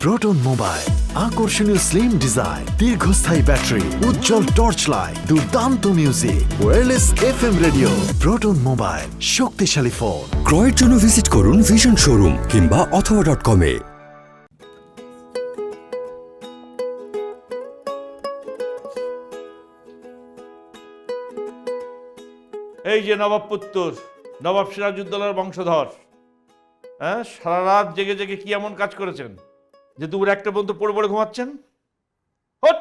Proton mobile, আকর্ষণীয় slim design, দীর্ঘস্থায়ী battery, উজ্জ্বল torch light, দুর্দান্ত music, wireless FM radio. Proton mobile, শক্তিশালী phone. ক্রয়ের জন্য ভিজিট করুন ভিশন শোরুম কিংবা অথবা.com-এ। এই যে নবাব পুত্তর, নবাব সিরাজউদ্দৌলার বংশধর, হ্যাঁ, সারা রাত জেগে জেগে কি এমন কাজ করেছেন যে দুপুর একটা পর্যন্ত পড়ে পড়ে ঘুমাচ্ছেন? হট!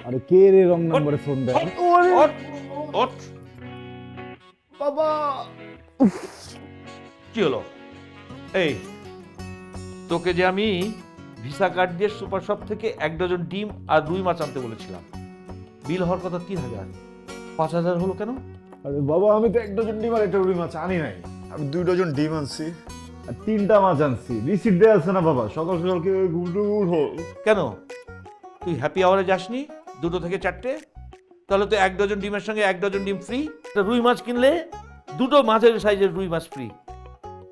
আরে কে রে রং নম্বরে ফোন দেয়? হট! হট! বাবা কি হলো? এই তোকে যে আমি ভিসা কার্ড দিয়ে সুপার শপ থেকে 1 ডজন ডিম আর রুই মাছ আনতে বলেছিলাম, বিল হওয়ার কথা 3000, 5000 হলো কেন? আরে বাবা, আমি তো 1 ডজন ডিম আর একটা রুই মাছ আনি নাই। আমি 2 ডজন ডিম আনছি আর 3টা মাছ আনছি। রিসিট দেয়া আছে না বাবা? সকাল সকাল কি ঘুমটু উঠো? কেন তুই হ্যাপি আওয়ারে যাসনি 2টো থেকে 4টে? তাহলে তো 1 ডজন ডিমের সঙ্গে 1 ডজন ডিম ফ্রি। রুই মাছ কিনলে 2টো মাঝের সাইজের রুই মাছ ফ্রি।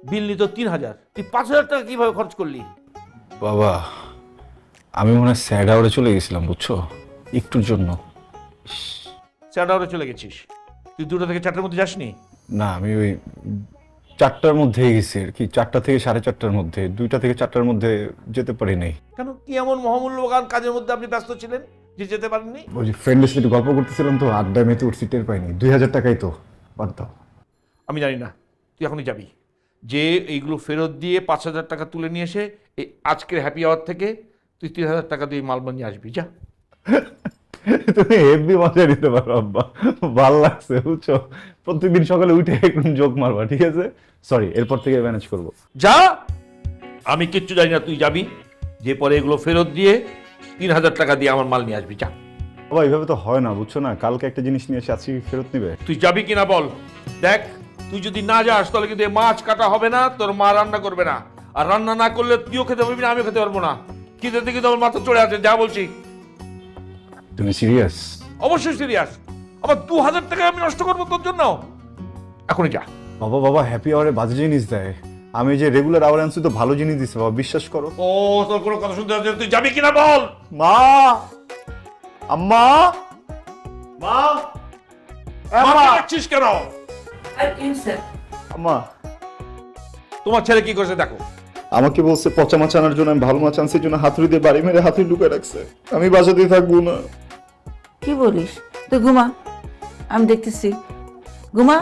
বিল নিত 3000, তুই 5000 টাকা কিভাবে খরচ করলি? বাবা, আমি মনে হয় স্যাড আওয়ারে চলে গেছিলাম, বুঝছো, একটুর জন্য। স্যাড আওয়ারে চলে গেছিস? তুই 2টো থেকে 4টার মধ্যে যাসনি? না, আমি ওই 4টার মধ্যেই গেছি আর কি, 4টা থেকে 4:30টার মধ্যে, 2টা থেকে 4টার মধ্যে যেতে পারি নাই। কেন, কি এমন মহামূল্যবান কাজের মধ্যে আপনি ব্যস্ত ছিলেন যে যেতে পারেননি? ওই যে ফ্রেন্ডের সাথে গল্প করতেছিলাম তো, আড্ডায় মেতে উঠছি, টের পাইনি। 2000 টাকাই তো, বাদ দাও। আমি জানি না, তুই এখনই যাবি, যে এইগুলো ফেরত দিয়ে 5000 টাকা তুলে নিয়ে এসে এই আজকের হ্যাপি আওয়ার থেকে তুই 3000 টাকা দিয়ে মাল নিয়ে আসবি। যা। তুমি হেভি মজা নিতে পারো আব্বা, ভাল লাগছে বুঝছো। প্রত্যেকদিন সকালে উঠে একটু জোক মারবা, ঠিক আছে? সরি, এরপর থেকে ম্যানেজ করবো। যা, আমি কিচ্ছু জানি না, তুই যাবি, যে পরে এগুলো ফেরত দিয়ে 3000 টাকা দিয়ে আমার মাল নিয়ে আসবি। যা। বাবা, এইভাবে তো হয় না বুঝছো না। কালকে একটা জিনিস নিয়ে এসে আজকে ফেরত নিবে। তুই যাবি কিনা বল। দেখ, তুই যদি না যাস তাহলে কিন্তু এই মাছ কাটা হবে না, তোর মা রান্না করবে না, আর রান্না না করলে তুইও খেতে পারবি না, আমিও খেতে পারবো না। খিদে থেকে তো আমার মাথা চড়ে আছে। যা বলছি। তুমি সিরিয়াস? অবশ্যই সিরিয়াস। আবার 2000 টাকা আমি নষ্ট করবো তোর জন্য? এখনই যা। বাবা বাবা, হ্যাপি আওয়ারে বাজে জিনিস দেয়। আমি যে রেগুলার আওয়ার আনছি তো ভালো জিনিস দিছে বাবা, বিশ্বাস করো। ও, তোর কোনো কথা শুনতে হচ্ছে? তুই যাবি কিনা বল। মা, আম্মা, মা, মাকে ডাকছিস কেন? আম্মা। তোমার ছেলে কি করেছে দেখো। আমাকে বলছে পচা মাছ আনার জন্য, আমি ভালো মাছ আনছি জন্য হাতুড়ি দিয়ে বাড়ি মেরে হাতুড়ি ঢুকে রাখছে। আমি বাসাতেই থাকবো না। কি বলিস? তুই ঘুমা, আমি দেখতেছি। ঘুমা।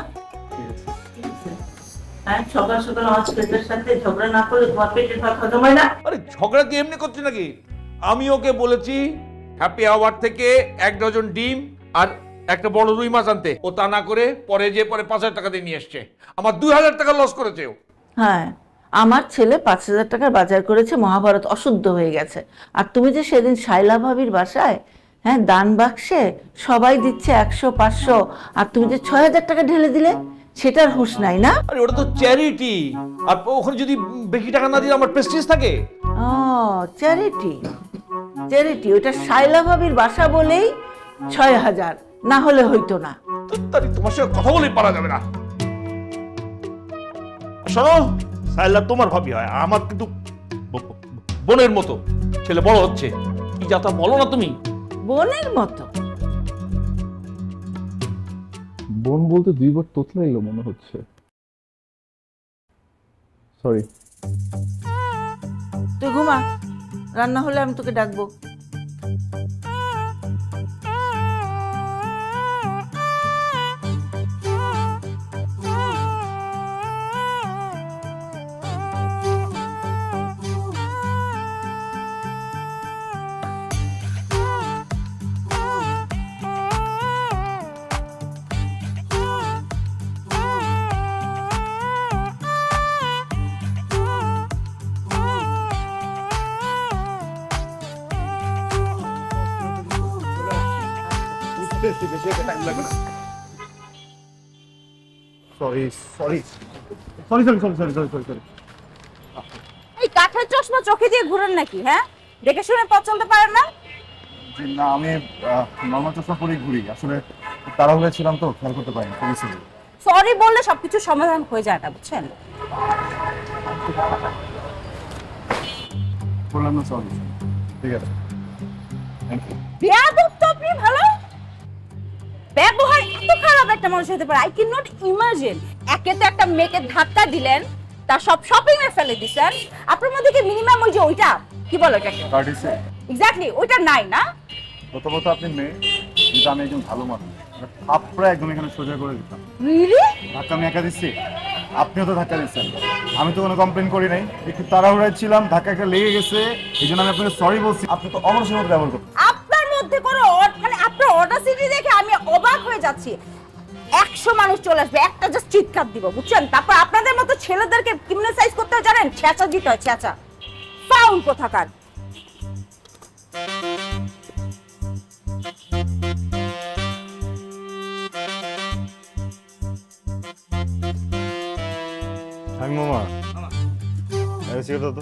সকাল সকাল আমার ছেলের সাথে ঝগড়া না করলে তোমার পেটের ভাত হজম হয় না। আরে ঝগড়া কি এমনি করছে নাকি? আমি ওকে বলেছি হ্যাপি আওয়ার থেকে 1 ডজন ডিম আর একটা বড় রুই মাছ আনতে, ও তা না করে পরে 5000 টাকা দিয়ে নিয়ে এসছে। আমার 2000 টাকা লস করেছে ও। হ্যাঁ, আমার ছেলে 5000 টাকার বাজার করেছে, মহাভারত অশুদ্ধ হয়ে গেছে। আর তুমি যে সেদিন শাইলা ভাবির বাসায়, হ্যাঁ, দান বাক্সে সবাই দিচ্ছে 100 500, আর তুমি যে 6000 টাকা ঢেলে দিলে, সেটার হুঁশ নাই না? আরে ওটা তো চ্যারিটি, আর ওখানে যদি বেশি টাকা না দিলে আমার প্রেস্টিজ থাকে। ও, চ্যারিটি। চ্যারিটি ওটা শাইলা ভাবির বাসা বলেই 6000, না হলে হইতো না। তাই তোমার সঙ্গে কথা বলেই পারা যাবে না। শোনো, সাইলা তোমার ভাবি হয়, আমার কিন্তু বোনের মতো। ছেলে বড় হচ্ছে, কি যা তা বলো না তুমি। বোনের মতো? বোন বলতে 2 বার তোতলাইলো মনে হচ্ছে। সরি। তুই ঘুমা, রান্না হলে আমি তোকে ডাকবো। এই কাঠের চশমা চোখে দিয়ে ঘুরেন নাকি? হ্যাঁ, দেখে শুনে পথ চলতে পারেন না? না, আমি নর্মাল চশমা পরেই ঘুরি। আসলে তাড়াহুড়ো ছিলাম তো, খেয়াল করতে পারিনি। সরি বললে সবকিছু সমাধান হয়ে যায় না, বুঝছেন? করলাম না, সরি। ঠিক আছে, থ্যাংক ইউ। বেয়াদব তো আপনি ভালো ব্যবহার এত খারাপ একটা মানুষ হতে পারে আই ক্যান নট ইমাজিন। একে তো একটা মেয়েকে ধাক্কা দিলেন, তার সব শপিং এ ফেলে দিছেন, আপনার মধ্যে কি মিনিমাম ওই যে ওইটা কি বলো এটাকে কার্ডিসে এক্স্যাক্টলি ওইটা নাই না? প্রথমত আপনি মেয়ে, কিন্তু আমি একজন ভালো মানুষ। আপনারা একদম এখানে সোজা করে দিতাম। রিয়েলি? ধাক্কা আমি একা দিচ্ছি, আপনিও তো ধাক্কা দিচ্ছেন। আমি তো কোনো কমপ্লেন করি নাই, একটু তাড়াহুড়ায় ছিলাম, ধাক্কা একটা লেগে গেছে, এই জন্য আমি আপনাকে সরি বলছি। আপনি তো অবশ্যই মতো ব্যবহার করতেন। আপনার মধ্যে কোনো মানে আপনার অডাসিটি দেখে আমি অবাক হয়ে যাচ্ছি। 100 মানুষ চলে আসবে, একটা জাস্ট চিৎকার দিব, বুঝছেন? তারপর আপনাদের মতো ছেলেদেরকে ক্রিমিনালাইজ করতে হয় জানেন, ছেঁচা দিতে হয়, ছেঁচা। ফাউল কোথাকার। আমি মামা সিগারেট দাও তো।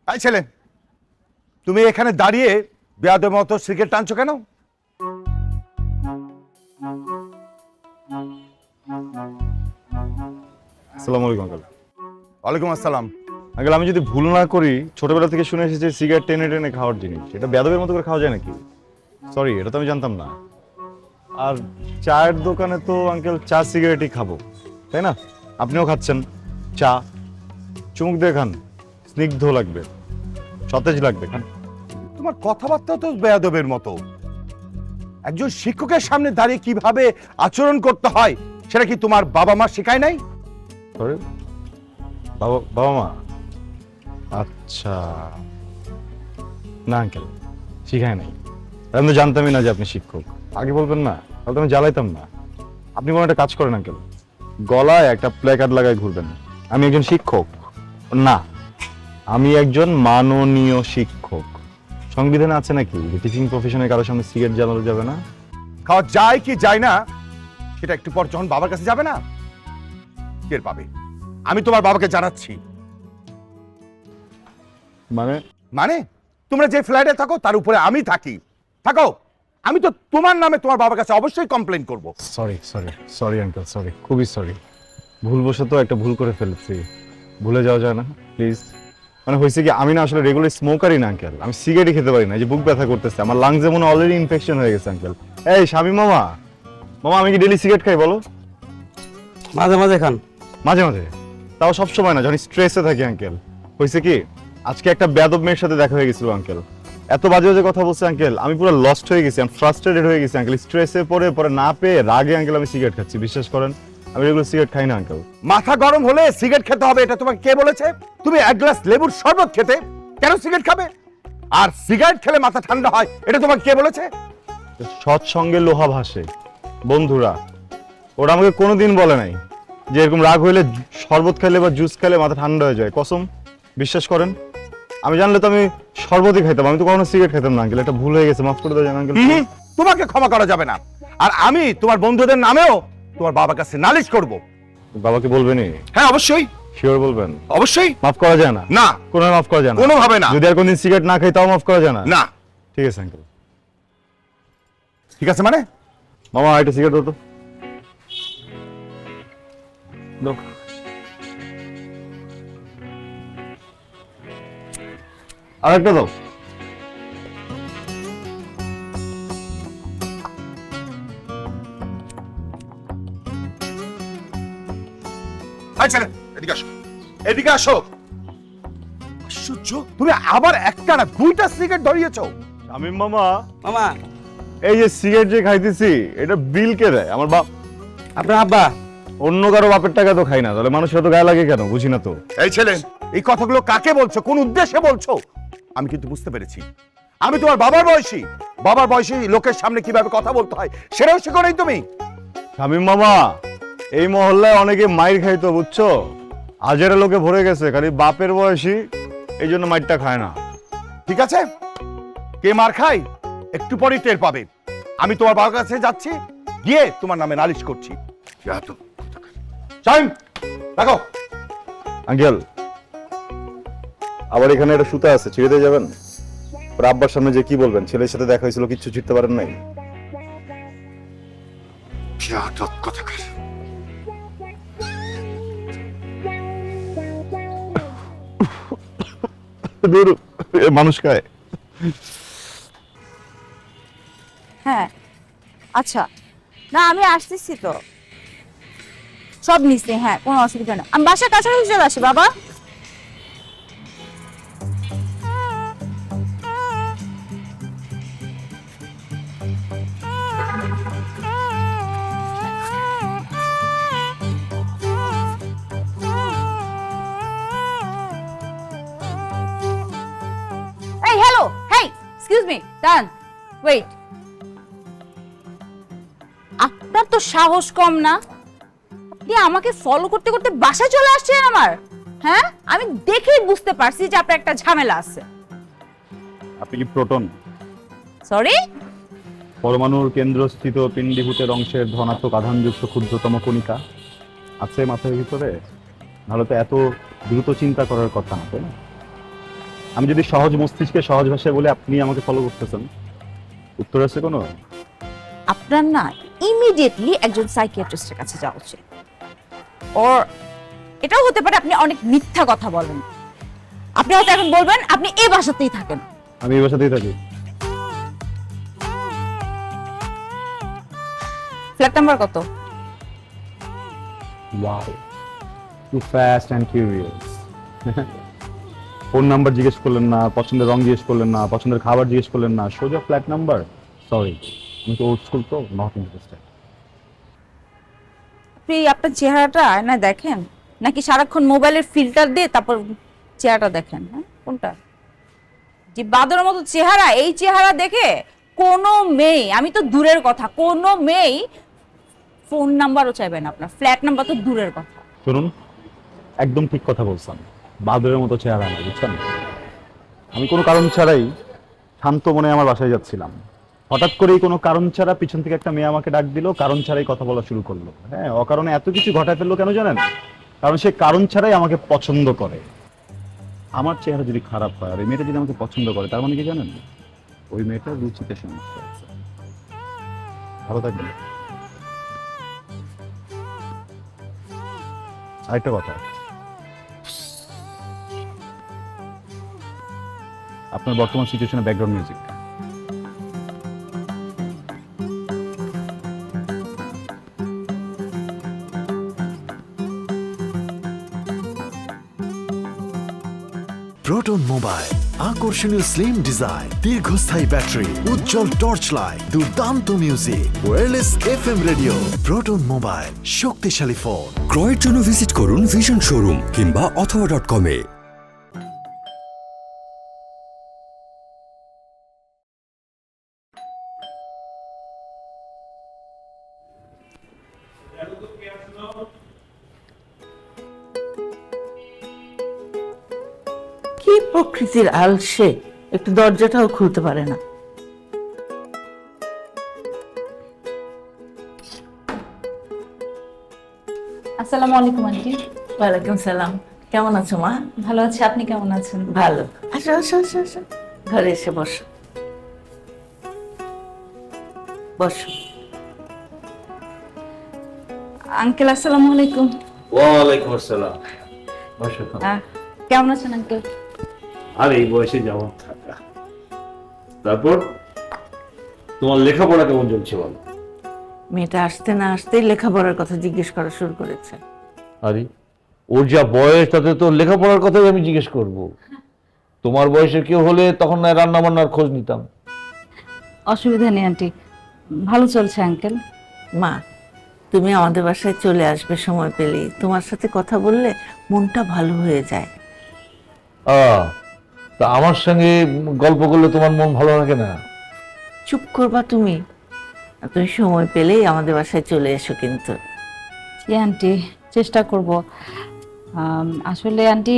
এই ছেলে, তুমি এখানে দাঁড়িয়ে বেয়াদবের মতো সিগারেট টানছো কেন? আসসালামু আলাইকুম আঙ্কেল। ওয়ালাইকুম আসসালাম। আঙ্কেল, আমি যদি ভুল না করি, ছোটবেলা থেকে শুনে এসেছি সিগারেট টেনে টেনে খাওয়ার জিনিস, এটা বেয়াদবের মতো করে খাওয়া যায় নাকি? সরি, এটা তো আমি জানতাম না। আর চায়ের দোকানে তো আঙ্কেল চা সিগারেটই খাবো, তাই না? আপনিও খাচ্ছেন চা, চুমুক দিয়ে খান, স্নিগ্ধ লাগবে, সতেজ লাগবে, খান। তোমার কথাবার্তা তো বেয়াদবের মতো। একজন শিক্ষকের সামনে দাঁড়িয়ে কিভাবে আচরণ করতে হয় সেটা কি তোমার বাবা মা শেখায় নাই? সরি, বাবা বাবা মা? আচ্ছা, না আঙ্কেল, শিখায় নাই। আমি তো জানতামই না যে আপনি শিক্ষক। আগে বলবেন না, তাহলে তো আমি জ্বালাইতাম না। আপনি কোনো একটা কাজ করেন আঙ্কেল, গলায় একটা প্ল্যাকার্ড লাগায় ঘুরবেন, আমি একজন শিক্ষক। না, আমি একজন মাননীয় শিক্ষক। সংবিধানে আছে নাকি যে টিচিং প্রফেশনে কারোর সামনে সিগারেট জ্বালানো যাবে না? খাওয়া যায় কি যায় না সেটা একটু পর যখন বাবার কাছে যাবে না টের পাবে। আমি তোমার বাবাকে জানাচ্ছি। মানে মানে তোমরা যে ফ্ল্যাটে থাকো তার উপরে আমি থাকি। থাকো, আমি তো তোমার নামে তোমার বাবার কাছে অবশ্যই কমপ্লেন করব। Sorry sorry sorry uncle, sorry, খুবই সরি। ভুলবশত একটা ভুল করে ফেলেছি, ভুলে যাওয়া যায় না প্লিজ। মানে হয়েছে কি, আমি না আসলে রেগুলার স্মোকারই না আঙ্কেল, আমি সিগারেটই খেতে পারি না। এই যে বুক ব্যথা করতেছে, আমার লাংসে মনে অলরেডি ইনফেকশন হয়ে গেছে আঙ্কেল। এই স্বামী মামা, মামা আমি কি ডেলি সিগারেট খাই বলো? মাঝে মাঝে খান। মাঝে মাঝে, তাও সব সময় না, যখন স্ট্রেসে থাকি আঙ্কেল। হয়েছে কি, আজকে একটা বেয়াদব মেয়ের সাথে দেখা হয়ে গেছিল আঙ্কেল, এত বাজে বাজে কথা বলছে আঙ্কেল, আমি পুরো লস্ট হয়ে গেছি, আমি ফ্রাস্ট্রেটেড হয়ে গেছি আঙ্কেল। স্ট্রেসে পরে না পেয়ে রাগে আঙ্কেল আমি সিগারেট খাচ্ছি। বিশ্বাস করেন, আমি রেগুলার সিগারেট খাই না আঙ্কেল। মাথা গরম হলে সিগারেট খেতে হবে এটা তোমাকে কে বলেছে? তুমি এক গ্লাস লেবুর শরবত খেতে কেন সিগারেট খাবে? আর সিগারেট খেলে মাথা ঠান্ডা হয় এটা তোমাকে কে বলেছে? সৎসঙ্গে লোহা ভাসে, বন্ধুরা ওরা আমাকে কোনোদিন বলে নাই যে এরকম রাগ হইলে শরবত খেলে বা জুস খেলে মাথা ঠান্ডা হয়ে যায়। কসম, বিশ্বাস করেন, আমি জানলে তো আমি শরবতই খাইতাম, আমি তো কখনো সিগারেট খেতাম না আঙ্কেল। এটা ভুল হয়ে গেছে, মাফ করে দেবেন আঙ্কেল। তোমাকে ক্ষমা করা যাবে না। আর আমি তোমার বন্ধুদের নামেও তোমার বাবার কাছে নালিশ করব। বাবাকে বলবেনই? হ্যাঁ অবশ্যই। শিওর বলবেন? অবশ্যই। মাফ করা যায় না? না, কোনো মাফ করা যায় না, কোনোভাবে না। যদি আর কোনদিন সিগারেট না খাই তাও মাফ করা যায় না? না। ঠিক আছে আঙ্কেল। ঠিক আছে মানে? মামা একটা সিগারেট দাও তো। দাও। আরেকটা দাও। আচ্ছা এদিকে আসো, এদিকে আসো। আশ্চর্য, তুমি আবার একটা না দুইটা সিগারেট ধরিয়েছো। শামীম মামা, মামা, এই যে সিগারেট যে খাইতেছি এটা বিল কে দেয়? আমার বাপ। আপনার আব্বা। অন্য কারো বাপের টাকা তো খাই না, তাহলে মানুষের তো গায়ে লাগে কেন? বুঝি না তো। এই ছেলে, এই কথাগুলো কাকে বলছো, কোন উদ্দেশ্যে বলছো? আমি কিন্তু বুঝতে পেরেছি। আমি তোমার বাবার বয়সী লোকের সামনে কিভাবে কথা বলতে হয় সেটাও শিখো নাই তুমি। শামীম মামা, এই মহল্লায় অনেকে মাইর খাইতো, বুঝছো? আজেরা লোকে ভরে গেছে, খালি বাপের বয়সী, এই জন্য মাইরটা খায় না। ঠিক আছে, কে মার খায় একটু পরেই টের পাবে। আমি তোমার বাবার কাছে যাচ্ছি, গিয়ে তোমার নামে নালিশ করছি। শাহিন, দেখো। আঙ্কেল, আবার এখানে একটা সুতা আছে, ছিঁড়ে দিয়ে যাবেন? ওর আব্বার সামনে যে কি বলবেন? ছেলের সাথে দেখা হয়েছিল, কিচ্ছু ছিঁড়তে পারেন নাই? মানুষ খায়। হ্যাঁ আচ্ছা, না আমি আসতেছি তো, সব নিচ্ছি, হ্যাঁ কোনো অসুবিধা নেই। আমি বাসার কাছাকাছি চলে আসি বাবা। এই হ্যালো, হেই এক্সকিউজ মি, দাঁড়ান, ওয়েট। আপনার তো সাহস কম না, আপনি আমাকে ফলো করতে করতে বাসায় চলে আসছেন আমার। হ্যাঁ, আমি দেখেই বুঝতে পারছি যে আপনার একটা ঝামেলা আছে। আপনি কি প্রোটন, সরি? পরমাণুর কেন্দ্রস্থিত পিণ্ডীভূতের অংশের ধনাত্মক আধানযুক্ত ক্ষুদ্রতম কণিকা আছে মাথার ভিতরে? নাহলে তো এত দ্রুত চিন্তা করার কথা না, তাই না? আমি যদি সহজ মস্তিষ্কে সহজ ভাষায় বলে আপনি আমাকে ফলো করতেছেন, উত্তর আছে কোনো? আপনার না ইমিডিয়েটলি একজন সাইকিয়াট্রিস্টের কাছে যাওয়া উচিত। ওর এটাও হতে পারে আপনি অনেক মিথ্যা কথা বলেন। আপনি হয়তো এখন বলবেন আপনি এই বাসাতেই থাকেন। আমি এই বাসাতেই থাকি। ফ্ল্যাট নাম্বার কত? Wow, too fast and curious. Phone number জিজ্ঞেস করলেন না, পছন্দের রং জিজ্ঞেস করলেন না, পছন্দের খাবার জিজ্ঞেস করলেন না, সোজা ফ্ল্যাট নাম্বার। সরি, আমি তো ওল্ড স্কুল, তো নট ইন্টারেস্টেড। আপনি আপনার চেহারাটা আয়নায় দেখেন নাকি সারাক্ষণ মোবাইলের ফিল্টার দিয়ে তারপর চেহারাটা দেখেন? হ্যাঁ, কোনটা? যে বাদরের মতো চেহারা, এই চেহারা দেখে কোনো মেয়ে, আমি তো দূরের কথা, কোনো মেয়ে ফোন নাম্বারও চাইবে না আপনার, ফ্ল্যাট নাম্বার তো দূরের কথা। শুনুন, একদম ঠিক কথা বলছেন, বাদরের মতো চেহারা না, বুঝছেন? আমি কোনো কারণ ছাড়াই শান্ত মনে আমার বাসায় যাচ্ছিলাম, হঠাৎ করেই কোনো কারণ ছাড়া পিছন থেকে একটা মেয়ে আমাকে ডাক দিল, কারণ ছাড়াই কথা বলা শুরু করলো। হ্যাঁ, অকারণে এত কিছু ঘটায় ফেললো কেন জানেন? কারণ সে কারণ ছাড়াই আমাকে পছন্দ করে। আমার চেহারা যদি খারাপ হয় আর এই মেয়েটা যদি আমাকে পছন্দ করে, তার মানে কি জানেন? ওই মেয়েটার রুচিতে সমস্যা আছে। ভালো থাকবেন। আরেকটা কথা, আপনার বর্তমান সিচুয়েশনের ব্যাকগ্রাউন্ড মিউজিক। প্রোটন মোবাইল, আকর্ষণীয় স্লিম ডিজাইন, দীর্ঘস্থায়ী ব্যাটারি, উজ্জ্বল টর্চ লাইট, দুর্দান্ত music, wireless FM radio. Proton mobile, শক্তিশালী ফোন। ক্রয়ের জন্য ভিজিট করুন ভিশন শোরুম কিংবা অথবা.com-এ। কি প্রকৃতির আলসে, একটু দরজাটাও খুলতে পারে না। আসসালামু আলাইকুম আন্টি। ওয়ালাইকুম সালাম, কেমন আছো মা? ভালো আছি, আপনি কেমন আছেন? ভালো। আসো আসো আসো আসো, ঘরে এসে বসো বসো। আঙ্কেল আসসালামু আলাইকুম। ওয়ালাইকুম আসসালাম। বসো। কেমন আছেন আঙ্কেল? আর এই বয়সে যেমন থাকা। তারপর তোমার লেখাপড়া কেমন চলছে বলো? মেয়েটা আসতে না আসতেই লেখাপড়ার কথা জিজ্ঞেস করা শুরু করেছে। আরে ওর যা বয়স, তাতে তো লেখাপড়ার কথাই আমি জিজ্ঞেস করব। তোমার বয়সের কেউ হলে তখন না রান্না বান্নার খোঁজ নিতাম। অসুবিধা নেই আন্টি, ভালো চলছে আঙ্কেল। মা, তুমি আমাদের বাসায় চলে আসবে সময় পেলেই, তোমার সাথে কথা বললে মনটা ভালো হয়ে যায়। তা আমার সঙ্গে গল্প করলে তোমার মন ভালো লাগে না? চুপ করবা তুমি, তুমি সময় পেলেই আমাদের বাসায় চলে এসো কিন্তু। জি আন্টি, চেষ্টা করব। আসলে আন্টি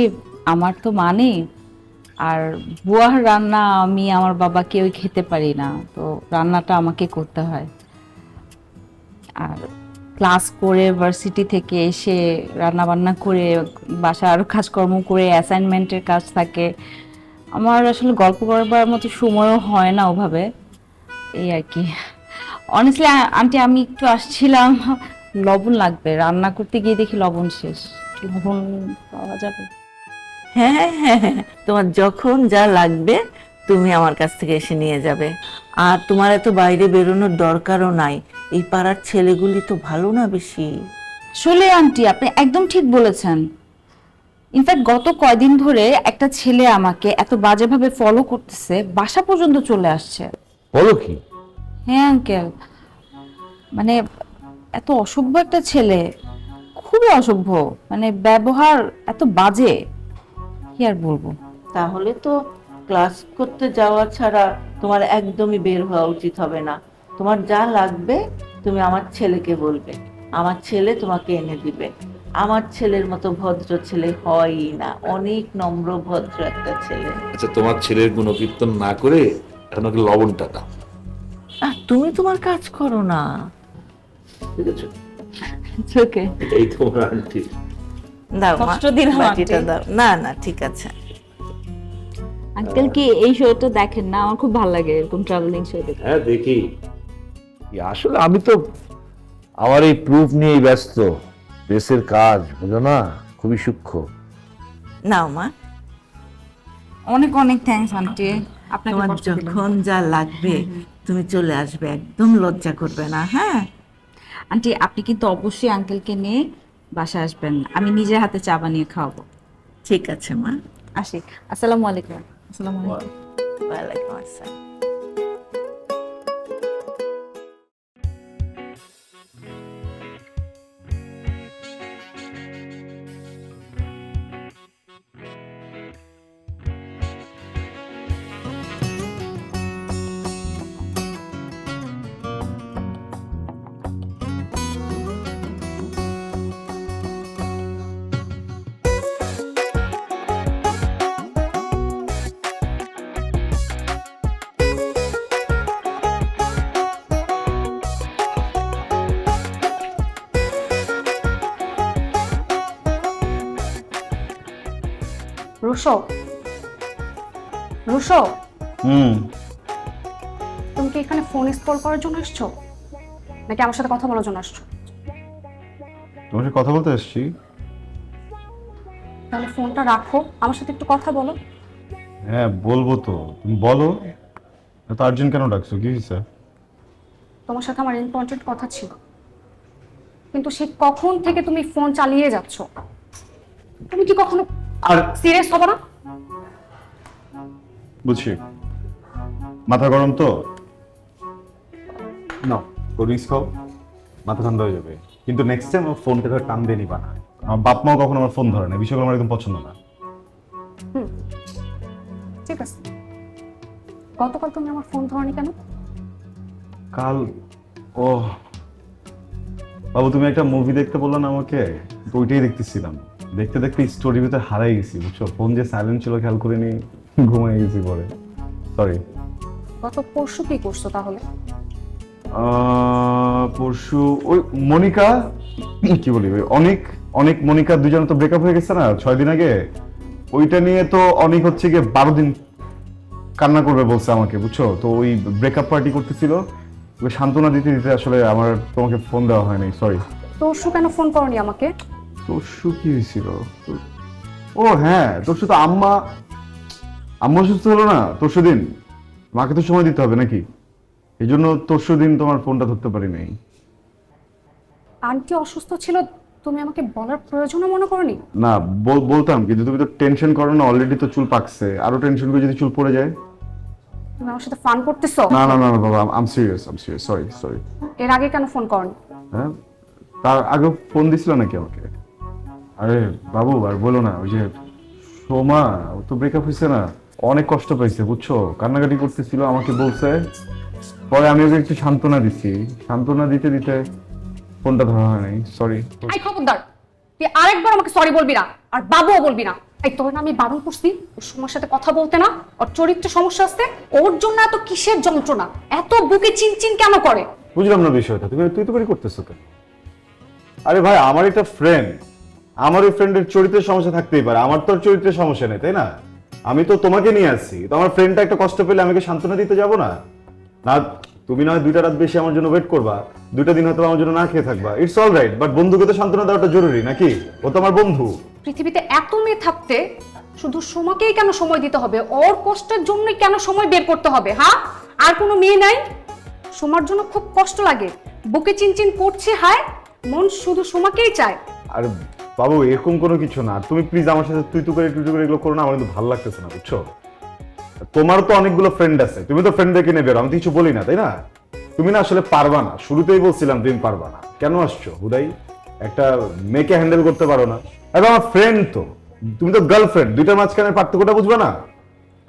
আমার তো মা নেই, আর বুয়ার রান্না আমি আমার বাবা কেউই খেতে পারি না, তো রান্নাটা আমাকে করতে হয়। আর ক্লাস করে ভার্সিটি থেকে এসে রান্না বান্না করে বাসায় আরও কাজকর্ম করে অ্যাসাইনমেন্টের কাজ থাকে, আমার আসলে গল্প করবার মতো সময়ও হয় না ওভাবে, এই আর কি। অনেস্টলি আন্টি আমি একটু আসছিলাম, লবণ লাগবে, রান্না করতে গিয়ে দেখি লবণ শেষ, লবণ পাওয়া যাবে? হ্যাঁ হ্যাঁ হ্যাঁ, তোমার যখন যা লাগবে তুমি আমার কাছ থেকে এসে নিয়ে যাবে। আর তোমার এত বাইরে বেরোনোর দরকারও নাই, এই পাড়ার ছেলেগুলি তো ভালো না বেশি। আসলে আন্টি আপনি একদম ঠিক বলেছেন। ইনফ্যাক্ট গত কয়দিন ধরে একটা ছেলে আমাকে এত বাজেভাবে ফলো করতেছে, বাসা পর্যন্ত চলে আসছে। বলো কি? হ্যাঁ আঙ্কেল, মানে এত অসভ্য একটা ছেলে, খুবই অসভ্য, মানে ব্যবহার এত বাজে, কি আর বলবো। তাহলে তো ক্লাস করতে যাওয়া ছাড়া তোমার একদমই বের হওয়া উচিত হবে না। তোমার যা লাগবে তুমি আমার ছেলেকে বলবে, আমার ছেলে তোমাকে এনে দিবে। আমার ছেলের মতো ভদ্র ছেলে হয়ই না, অনেক নম্র ভদ্র একটা ছেলে। আচ্ছা, তোমার ছেলের গুণকীর্তন না করে এখন ওকে লবণটা দাও, তুমি তোমার কাজ করো না। ঠিক আছে? ওকে, এই তোমার আন্টি। দাও মা, কষ্ট দিলাম বাটিটা আন্টি। দাও। না না ঠিক আছে। আঙ্কেল কি এই শোটা দেখেন না? আমার খুব ভালো লাগে এরকম ট্রাভেলিং শো দেখতে। হ্যাঁ দেখি। আসলে আমি তো আমার এই প্রুফ নিয়েই ব্যস্ত, দেশের কাজ বুঝো না, খুবই সূক্ষ্ম। নাও মা, অনেক অনেক থ্যাঙ্কস আন্টি, আপনাকে তোমার কষ্ট দিলাম। যখন যা লাগবে তুমি চলে আসবে, একদম লজ্জা করবে না। হ্যাঁ আন্টি আপনি কিন্তু অবশ্যই আঙ্কেলকে নিয়ে বাসায় আসবেন, আমি নিজের হাতে চা বানিয়ে খাওয়াবো। ঠিক আছে মা। আসি, আসসালামু আলাইকুম। আসসালামু আলাইকুম। ওয়ালাইকুম আসসালাম। রুশো, রুশো, হুম, তুমি কি এখানে ফোন স্ক্রল করার জন্য আসছো নাকি আমার সাথে কথা বলার জন্য আসছো? তোমার সাথে কথা বলতে এসেছি। তাহলে ফোনটা রাখো, আমার সাথে একটু কথা বলো। হ্যাঁ বলবো তো, তুমি বলো। এত আর্জেন্ট কেন ডাকছো, কি হয়েছে? তোমার সাথে আমার ইম্পর্টেন্ট কথা ছিল, কিন্তু সে কখন থেকে তুমি ফোন চালিয়ে যাচ্ছ। তুমি কি কখনো আর সিরিয়াস হবে না? বুঝছি, মাথা গরম তো না, রিস্ক খাও, মাথা ঠান্ডা হয়ে যাবে। কিন্তু নেক্সট টাইম আমার ফোনটা ধরে টান দিয়ে নিবা না। আমার বাপ মাও কখনো আমার ফোন ধরে না, বিষয়গুলো আমার একদম পছন্দ না। ঠিক আছে, গতকাল তুমি আমার ফোন ধরনি কেন? কাল ও বাবু, তুমি একটা মুভি দেখতে বললে না আমাকে, তো ওইটাই দেখতেছিলাম। দেখতে দেখতে স্টোরির ভিতরে হারাই গেছি, বুঝছো? ফোন যে সাইলেন্ট ছিল খেয়াল করে নি, ঘুমাই গেছি পরে। সরি। গত পরশু কি করছো তাহলে? পরশু ওই মনিকা, কি বলি, ওই অনেক অনেক মনিকা দুজন তো ব্রেকআপ হয়ে গেছে না 6 দিন আগে। ওইটা নিয়ে তো অনেক হচ্ছে গিয়ে 12 দিন কান্না করবে বলছে আমাকে, বুঝছো? তো ওই ব্রেকআপ পার্টি করতেছিল, ওকে সান্ত্বনা দিতে দিতে আসলে আমার তোমাকে ফোন দেওয়া হয়নি, সরি। পরশু কেন ফোন করনি আমাকে? তরশু কি হয়েছিল? ও হ্যাঁ, তরশু তো আম্মা অসুস্থ হলো না তরশু দিন, মাকে তো সময় দিতে হবে নাকি, এই জন্য তরশু দিন তোমার ফোনটা ধরতে পারি নাই। আন্টি অসুস্থ ছিল, তুমি আমাকে বলার প্রয়োজন মনে করনি? না বলতাম, কিন্তু তুমি তো টেনশন করো না, অলরেডি তো চুল পাকছে, আরো টেনশন করে যদি চুল পড়ে যায়। তুমি আমার সাথে ফান করতেছো? না না না বাবা, আম সিরিয়াস, সরি সরি। এর আগে কেন ফোন করনি? হ্যাঁ, তার আগে ফোন দিছিল নাকি আমাকে? আরে বাবু আর বলো না, ওই যে সোমা, ও তো ব্রেকআপ হয়েছে না, অনেক কষ্ট পাইছে বুঝছো, কান্নাকাটি করতেছিল, আমাকে বলছে, পরে আমি ওকে একটু সান্ত্বনা দিচ্ছি, সান্ত্বনা দিতে দিতে ফোনটা ধরা হয় নাই, সরি। এই খবরদার, তুই আরেকবার আমাকে সরি বলবি না, আর বাবুও বলবি না। এই তোর না আমি বারণ করছি ওর সময়ের সাথে কথা বলতে না, ওর চরিত্র সমস্যা আছে, ওর জন্য এত কিসের যন্ত্রণা, এত বুকে চিনচিন কেন করে? বুঝলাম না বিষয়টা, তুমি তুই তো করে করতেছো কেন? আরে ভাই, আমার একটা ফ্রেন্ড, আমার ওই ফ্রেন্ডের চরিত্রের সমস্যা থাকতেই পারে, আমার তো আর চরিত্রের সমস্যা নেই, তাই না? আমি তো তোমাকে নিয়ে আসছি, তো আমার ফ্রেন্ডটা একটা কষ্ট পেলে আমি কি সান্ত্বনা দিতে যাবো না? না, তুমি না হয় 2টা রাত বেশি আমার জন্য ওয়েট করবা, 2টা দিন হয়তো আমার জন্য না খেয়ে থাকবা, ইটস অল রাইট, বাট বন্ধুকে তো সান্ত্বনা দেওয়াটা জরুরি নাকি? ও তো আমার বন্ধু। পৃথিবীতে এত মেয়ে থাকতে শুধু সোমাকেই কেন সময় দিতে হবে? ওর কষ্টের জন্যই কেন সময় বের করতে হবে? হ্যাঁ, আর কোনো মেয়ে নাই? সোমার জন্য খুব কষ্ট লাগে, বুকে চিনচিন করছে, হায় মন শুধু সোমাকেই চায়। আর বাবু, এরকম কোনো কিছু না, তুমি প্লিজ আমার সাথে তুই করে এগুলো করো না, আমার কিন্তু ভালো লাগতেছে না, বুঝছো? তোমার তো অনেকগুলো ফ্রেন্ড আছে, তুমি তো ফ্রেন্ডদেরকে নিয়ে বেরো, আমি তো কিছু বলি না, তাই না? তুমি না আসলে পারবা না, শুরুতেই বলছিলাম তুমি পারবা না, কেন আসছো হুদাই? একটা মেয়েকে হ্যান্ডেল করতে পারো না? আর আমার ফ্রেন্ড তো, তুমি তো গার্লফ্রেন্ড, দুইটার মাঝখানে পার্থক্যটা বুঝবে না?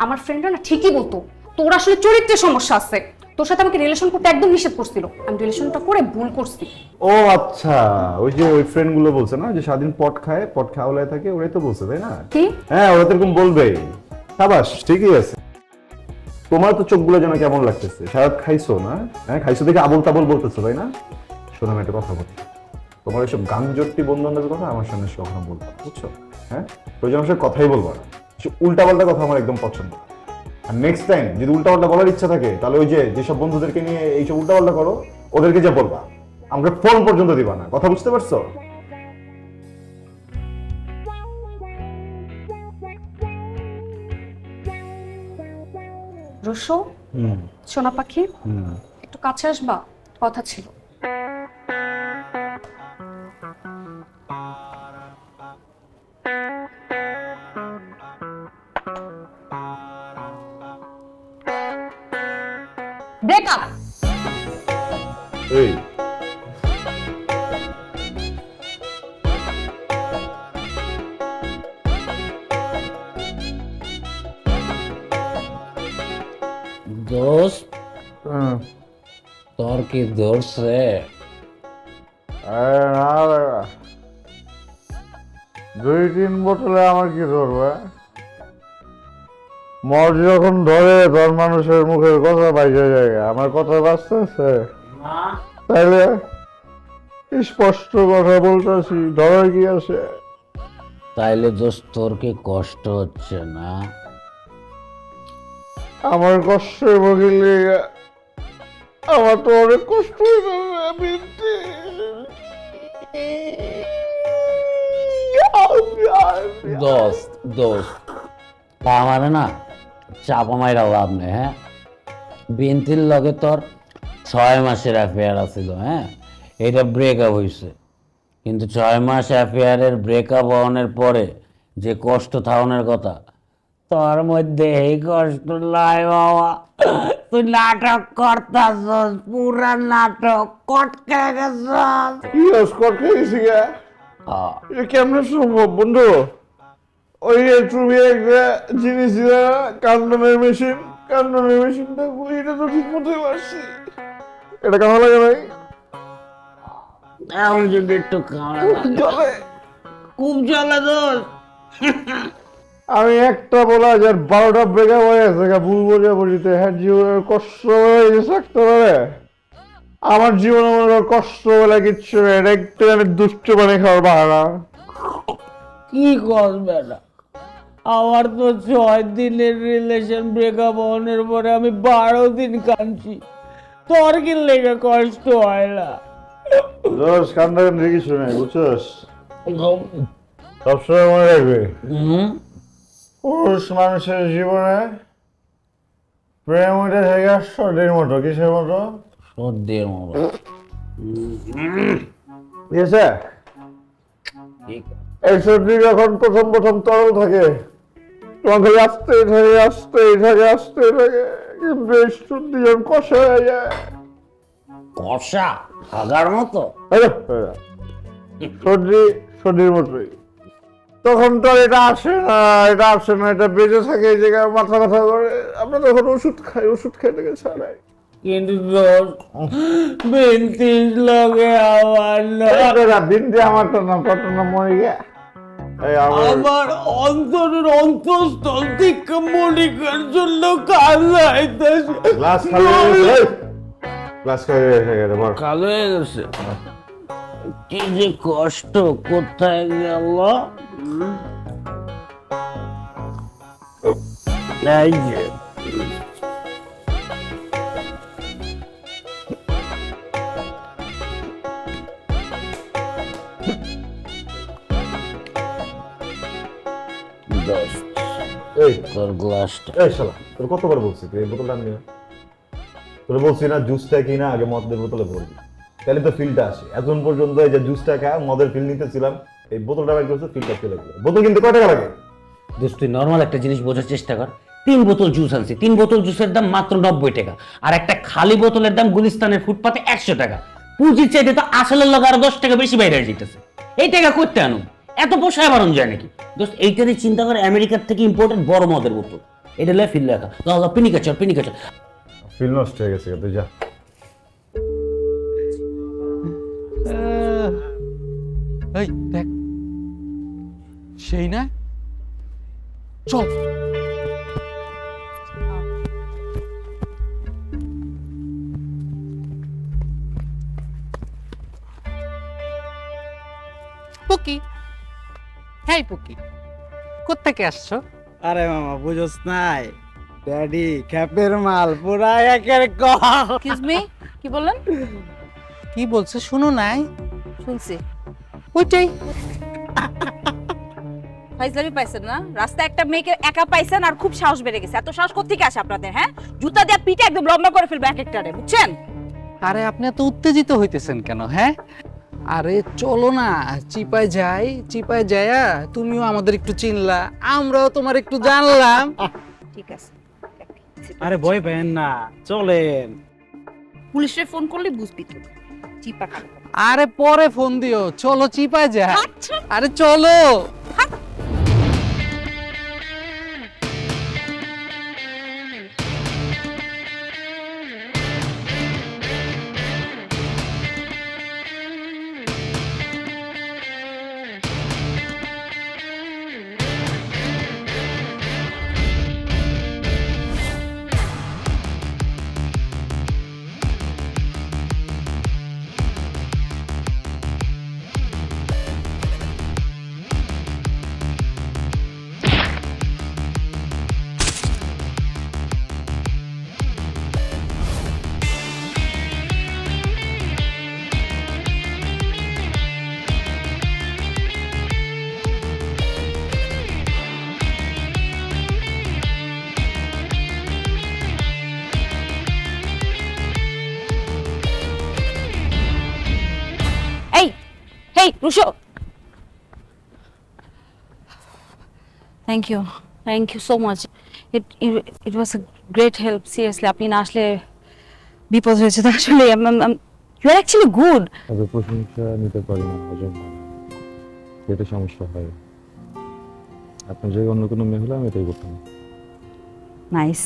আমার ফ্রেন্ডরা না ঠিকই বলতো তোর আসলে চরিত্রের সমস্যা আছে, তোর সাথে আমাকে রিলেশন করতে একদম নিষেধ করছিল, আমি রিলেশনটা করে ভুল করছি। ও আচ্ছা, ওই যে ওই ফ্রেন্ড গুলো বলছে না যে সারাদিন পট খায়, পট খাওয়ালায় থাকে, ওরাই তো বলছে, তাই না? কি? হ্যাঁ, ওরা তো এরকম বলবেই। সাবাস, ঠিকই আছে। তোমার তো চোখগুলো যেন কেমন লাগতেছে, সারাত খাইছো না? হ্যাঁ, খাইছো দেখে আবল তাবল বলতেছো, তাই না? শোনো, আমি একটা কথা বলি, তোমার এইসব গাঞ্জট্টি বন্ধু বান্ধবের কথা আমার সামনে কখনো বলবো না, বুঝছো? হ্যাঁ, প্রয়োজন আমার সাথে কথাই বলবো না, উল্টাপাল্টা কথা আমার একদম পছন্দ না। আর নেক্সট টাইম যদি উল্টাপাল্টা বলার ইচ্ছা থাকে, তাহলে ওই যেসব বন্ধুদেরকে নিয়ে এইসব উল্টাপাল্টা করো, ওদেরকে যে বলবা, আমাকে ফোন পর্যন্ত দিবা না, কথা বুঝতে পারছো? রুশো, সোনা পাখি, একটু কাছে আসবা, কথা ছিল। ব্রেকআপ। এই দোস্ত, তোর কি ধরছে? না 2-3 বোতলে আমার কি ধরবে? মদ যখন ধরে তোর মানুষের মুখের কথা বাইরে যায়, আমার কথা বাঁচতেছে? তাইলে স্পষ্ট কথা বলতেছি, ধরার কি আছে? তাইলে দোস্ত, তোর কি কষ্ট হচ্ছে না? আমার কষ্টের বকিলে আমার তো অনেক কষ্ট হইতেছে। দোস্ত দোস্ত, আমার না চাপা মাইরা লাভ নেই। হ্যাঁ, বিনতির লগে তোর 6 মাসের অ্যাফেয়ার আছিল, হ্যাঁ, এটা ব্রেকআপ হয়েছে, কিন্তু 6 মাস অ্যাফেয়ারের ব্রেকআপ হওয়ার পরে যে কষ্ট থাকানোর কথা, তোর মধ্যে এই কষ্ট নাই বাবা। তুই নাটক করতাছস, পুরা নাটক কটকে গেছস। কি স্কট খেয়েছি গা? এটা কেমনে সম্ভব বন্ধু? ওই যে তুমি একটা জিনিস দিলে না, কান্দনের মেশিনটা, এটা তো ঠিক মতোই পারছি। এটা কেমন লাগে ভাই? এখন যদি একটু চলে খুব চলে দোষ। আমি একটা বলা যার 12টা ব্রেকআপ হয়ে গেছে, ভুল বোঝাবুঝিতে। হ্যাঁ, জীবনের কষ্ট বলে থাকতে পারে, আমার জীবনে মনে করো কষ্ট বলে কিচ্ছু নেই, এটা একটু আমি দুষ্ট বানিয়ে খাওয়ার বাহানা। কি করবে না, আমার তো 6 দিনের রিলেশন ব্রেকআপ হওয়ার পরে আমি 12 দিন কাঁদছি, তোর কি লেগে কষ্ট হয় না? দোষ কান্দাকান্দি কিছু নেই, বুঝছস? সবসময় মনে রাখবে, পুরুষ মানুষের জীবনে প্রেম ওইটা থেকে সর্দির মতো। কিসের মতো? সর্দির মতো। ঠিক আছে, এই সর্দি যখন প্রথম তরল থাকে, তোমার খালি আসতেই থাকে, কিন্তু এই সর্দি যখন কষা হয়ে যায়, কষা হাগার মতো, সর্দির মতোই, তখন তো আর এটা আসে না, এটা বেঁচে থাকে এই জায়গায়, মাথা ব্যথা করে, আমরা তখন ওষুধ খাই থেকে ছাড়াই। কিন্তু বিনতির লগে আমার বিনতি আমারটা না, কত না মরে গিয়া আমার অন্তরের অন্তঃস্থল থেকে মনিকার জন্য কান্না আইতাছে। ক্লাস করে এসে গেছে বল। কালো হয়ে গেছে, কি যে কষ্ট, কোথায় গেল? এই যে দোস্ত, এই তোর গ্লাসটা। এই শালা তোর কতবার বলছি তুই এই বোতলটা আনবি না? তোর বলছি না জুসটা কিনা আগে মদের বোতলে ভরবি, তাহলে তো ফিলটা আসে। এখন পর্যন্ত এই যে জুসটা খা মদের ফিল নিতেছিলাম, এই বোতলটা বাইর করছে, ফিলটা চলে গেল। বোতল কিন্তু কয় টাকা লাগে? দোস্ত তুই নর্মাল একটা জিনিস বোঝার চেষ্টা কর। 3 বোতল জুস আনছি, 3 বোতল জুসের দাম মাত্র 90 টাকা, আর একটা খালি বোতলের দাম গুলিস্তানের ফুটপাতে 100 টাকা। পুঁজির চাইতে তো আসলের লগে আরো 10 টাকা বেশি বাইরে যেতেছে। এই টাকা করতে আনো, এত পোষায় বারণ যায় নাকি? দোস্ত এইটারই চিন্তা করে আমেরিকার থেকে ইম্পোর্টেড বড় মদের বোতল, এটা লে ফিল লেখা পিনিকাচর পিনিকাচর। ফিল নষ্ট হয়ে গেছে, তুই যা। এই দেখ, সেই না, চল। পুকি, হ্যাঁ পুকি, কোত্থেকে আসছো? আরে মামা বুঝোস নাই, ড্যাডি খ্যাপের মাল পুরা একের কল। এক্সকিউজ মি, কি বললেন? কি বলছে শুনো নাই? শুনছি। ওইটাই। ফাইজলামি পাইছেন না? রাস্তায় একটা মেয়েকে একা পাইছেন আর খুব সাহস বেড়ে গেছে। এত সাহস কোত্থেকে আসে আপনাদের? হ্যাঁ, জুতা দিয়ে পিঠে একদম লম্বা করে ফেলবে এক একটারে, বুঝছেন? আরে আপনি এত উত্তেজিত হইতেছেন কেন? হ্যাঁ, আরে চলো না চিপায় যাই, চিপায় যায়া তুমিও আমাদের একটু চিনলা, আমরাও তোমার একটু জানলাম। ঠিক আছে, আরে ভয় পেন না, চলেন। পুলিশে ফোন করলে বুঝবি তো চিপা খাবে। আরে পরে ফোন দিও, চলো চিপায় যা। আচ্ছা। আরে চলো। Hey, Rusho. Thank you so much. It was a great help, seriously. আপনি না আসলে বিপদ হয়েছে। তো আসলে ইউ আর অ্যাকচুয়ালি গুড। তবে প্রশংসা নিতে পারি না, হজম হয় না, পেটে সমস্যা হয়। আপনার জায়গায় অন্য কোনো মেয়ে হলে আমি এটাই করতাম। নাইস।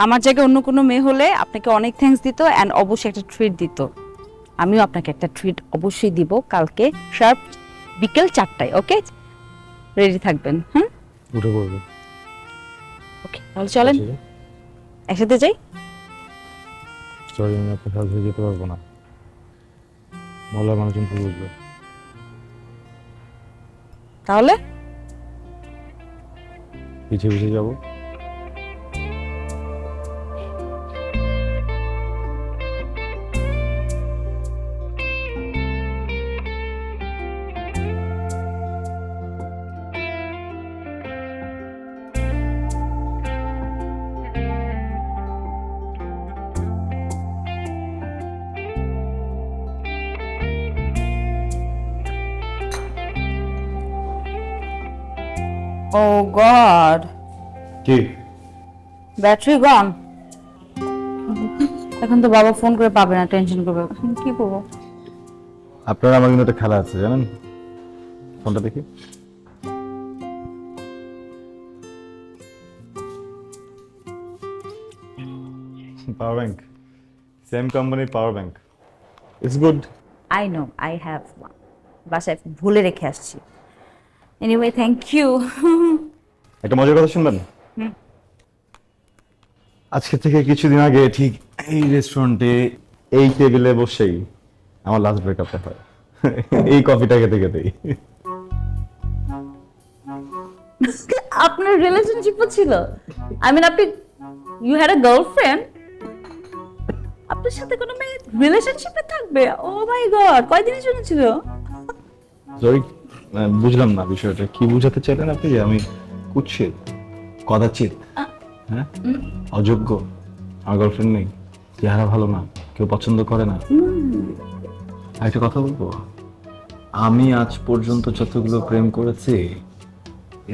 আমার জায়গায় অন্য কোনো মেয়ে হলে আপনাকে অনেক থ্যাঙ্কস দিত অ্যান্ড অবশ্যই একটা ট্রিট দিত। আমিও আপনাকে একটা ট্রিট অবশ্যই দিব কালকে শার্প বিকেল 4টায়। ওকে, রেডি থাকবেন? হ্যাঁ, উঠে পড়বে। ওকে, তাহলে চলেন একসাথে যাই। সরি, আমি আপনার সাথে যেতে পারবো না, মহল্লার মানুষজন তো বুঝবে। তাহলে পিছিয়ে পিছিয়ে যাবো। Oh God, কি ব্যাটারি গন। এখন তো বাবা ফোন করে পাবে না, টেনশন করবে। এখন কি করবো? আপনার আমার কিন্তু একটা খেলা আছে জানেন, ফোনটা দেখি। পাওয়ার ব্যাংক, সেম কোম্পানির power bank, it's good. I know, I have বাসায় ভুলে রেখে আসছি। Anyway, thank you. একটা মজার কথা শুনবেন? আজকে থেকে কিছুদিন আগে ঠিক এই রেস্টুরেন্টে এই টেবিলে বসেই আমার লাস্ট ব্রেকআপটা হয় এই কফিটা খেতে খেতেই। আপনার রিলেশনশিপও ছিল? আই মিন আপনি ইউ হ্যাড আ গার্লফ্রেন্ড? আপনার সাথে কোনো মেয়ে রিলেশনশিপে থাকবে? ও মাই গড, কয়দিনের জন্য ছিল? সরি, বুঝলাম না বিষয়টা কি বুঝাতে চাইলেন আপনি? যে আমি কুৎসিত, কদাচিৎ, হ্যাঁ, অযোগ্য, আমার গার্লফ্রেন্ড নেই, চেহারা ভালো না, কেউ পছন্দ করে না? একটা কথা বলবো, আমি আজ পর্যন্ত যতগুলো প্রেম করেছি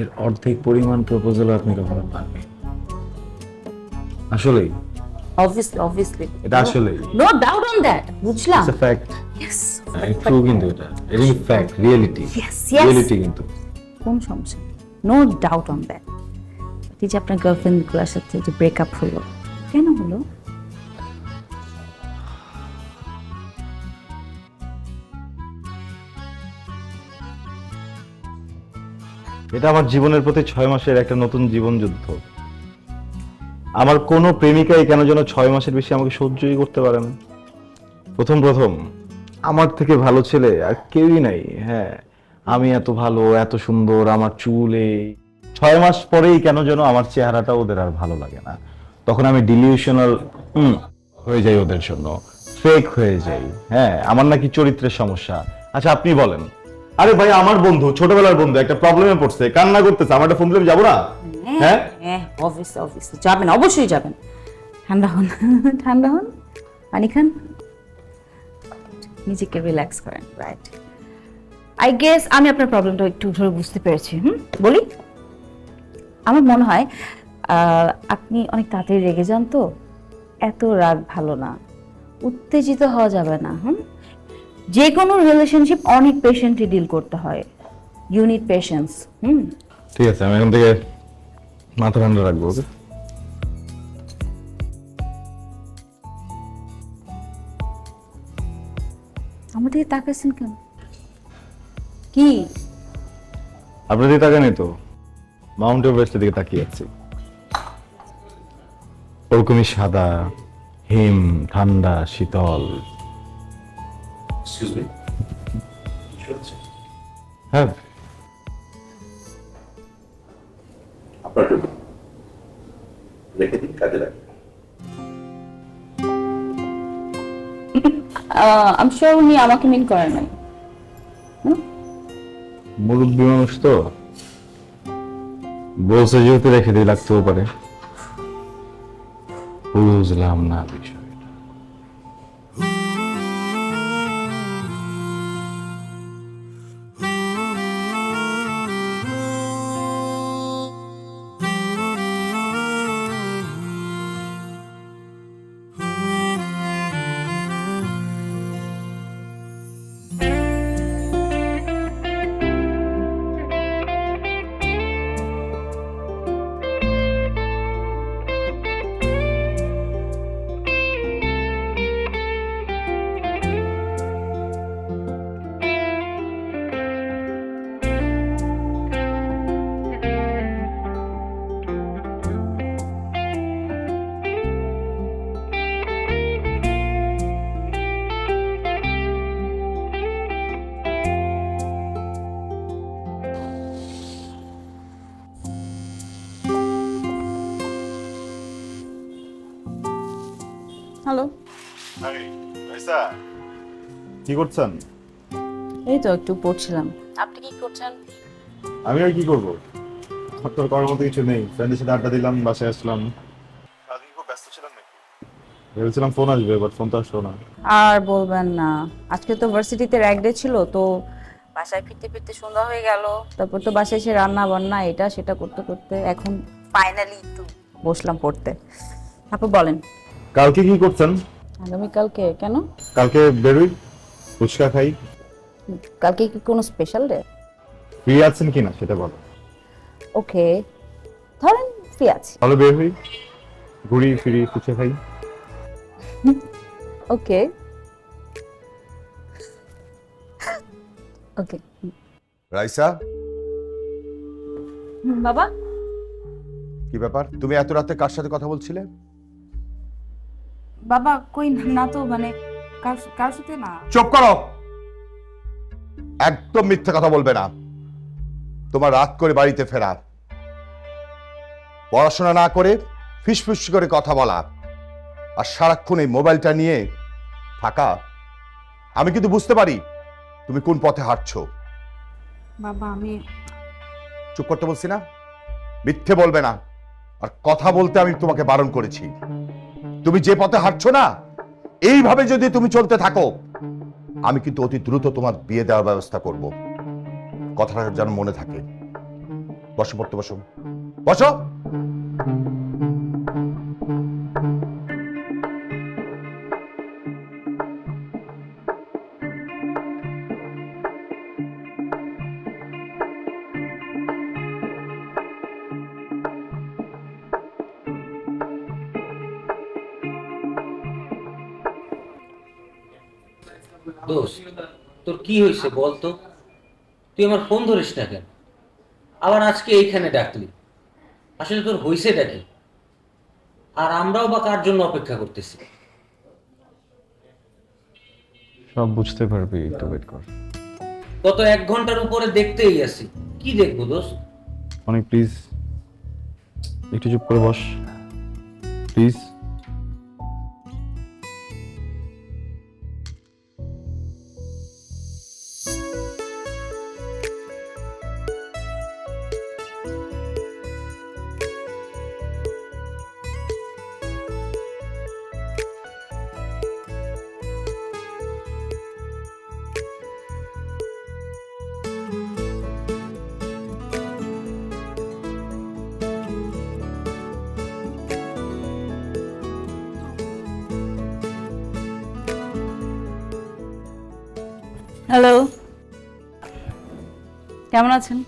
এর অর্ধেক পরিমাণ প্রপোজাল আপনি কখনো পাননি। আসলেই Obviously. এটা আসলেই No doubt on that. বুঝলাম। It's a fact. Yes. True কিন্তু এটা ফ্যাক্ট, রিয়েলিটি। Yes. রিয়েলিটি কিন্তু। কোন সমস্যা? No doubt on that. এই যে আপনার গার্লফ্রেন্ড গুলোর সাথে যে ব্রেকআপ হলো, কেন হলো? এটা আমার জীবনের প্রতি 6 মাসের একটা নতুন জীবন যুদ্ধ। আমার কোনো প্রেমিকাই কেন যেন 6 মাসের বেশি আমাকে সহ্যই করতে পারে না। প্রথম আমার থেকে ভালো ছেলে আর কেউই নাই। হ্যাঁ, আমি এত ভালো, এত সুন্দর, আমার চুলে 6 মাস পরেই কেন যেন আমার চেহারাটা ওদের আর ভালো লাগে না। তখন আমি ডিলিউশনাল হয়ে যাই ওদের জন্য, ফেক হয়ে যাই। হ্যাঁ, আমার নাকি চরিত্রের সমস্যা। আচ্ছা আপনি বলেন, আরে ভাই আমার বন্ধু, ছোটবেলার বন্ধু একটা প্রবলেমে পড়ছে, কান্না করতেছে, আমার একটা ফোন দিলে যাবো না? হ্যাঁ হ্যাঁ, অবভিয়াসলি যাবেন, অবশ্যই যাবেন। ঠান্ডা হন, ঠান্ডা হন, পানি খান, নিজেকে রিল্যাক্স করেন। রাইট, আই গেস আমি আপনার প্রবলেমটা একটু ধরে বুঝতে পেরেছি। বলি, আমার মনে হয় আপনি অনেক তাড়াতাড়ি রেগে যান, তো এত রাগ ভালো না, উত্তেজিত হওয়া যাবে না। যে কোনো রিলেশনশিপ অনেক পেশেন্টলি ডিল করতে হয়, ইউ নিড পেশেন্স। ঠিক আছে, আমি এখন থেকে মাথা ঠান্ডা রাখবো। ওকে, আমার দিকে তাকাইছেন কেন? কি আপনার দিকে তাকানি তো, মাউন্ট এভারেস্টের দিকে তাকিয়ে আছি। ওরকমই সাদা, হিম, ঠান্ডা, শীতল। হ্যাঁ, আমি শিওর উনি আমাকে মিন করেন নাই। মুরব্বী মানুষ তো বলছে যেহেতু রেখে দিয়ে লাগতেও পারে। বুঝলাম না বিষয়টা। হ্যালো, কি করছেন? এই তো একটু পড়ছিলাম। আপনি কি করছেন? আমি আর কি করবো, তোর করার মতো কিছু নেই। ফ্রেন্ডের সাথে আড্ডা দিলাম, বাসায় আসলাম। খুব ব্যস্ত ছিলাম নাকি? ভেবেছিলাম ফোন আসবে, বাট ফোন তো আসলো না। আর বলবেন না, আজকে তো ভার্সিটিতে র্যাক ডে ছিল, তো বাসায় ফিরতে ফিরতে সন্ধ্যা হয়ে গেল। তারপর তো বাসায় এসে রান্না বান্না এটা সেটা করতে করতে এখন ফাইনালি একটু বসলাম পড়তে। আপু বলেন, কালকে কি করছেন? আগামীকালকে কেন? কালকে বেরোই, ফুচকা খাই। কালকে কি কোনো স্পেশাল ডে? ফ্রি আছেন কিনা সেটা বলো। ওকে, ধরেন ফ্রি আছি। তাহলে বের হই, ঘুরি ফিরি, ফুচকা খাই। ওকে ওকে। রাইসা, বাবা, কি ব্যাপার? তুমি এত রাতে কার সাথে কথা বলছিলে? বাবা কই না তো, মানে কার সাথে না। চুপ করো, একদম মিথ্যে কথা বলবে না। তোমার রাত করে বাড়িতে ফেরা, পড়াশোনা না করে ফিসফিস করে কথা বলা, আর সারাক্ষণ এই মোবাইলটা নিয়ে থাকা। আমি কিন্তু বুঝতে পারি তুমি কোন পথে হাঁটছো। বাবা আমি চুপ করতে বলছি না? মিথ্যে বলবে না, আর কথা বলতে আমি তোমাকে বারণ করেছি। তুমি যে পথে হাঁটছো না, এইভাবে যদি তুমি চলতে থাকো, আমি কিন্তু অতি দ্রুত তোমার বিয়ে দেওয়ার ব্যবস্থা করব। কথাটা যেন মনে থাকে। বসো, পড়তে বসো, বসো। দোস্ত, তোর কি হয়েছে বল তো? তুই আমার ফোন ধরিস না কেন? আবার আজকে এইখানে ডাকলি, আসলে তোর হয়েছেটা কি? আর আমরাও বা কার জন্য অপেক্ষা করতেছি? সব বুঝতে পারবি, একটু ওয়েট কর। গত 1 ঘন্টার উপরে দেখতেই আছি, কি দেখবো দোস্ত? অনেক প্লিজ একটু চুপ করে বস প্লিজ। হ্যালো, কেমন আছেন?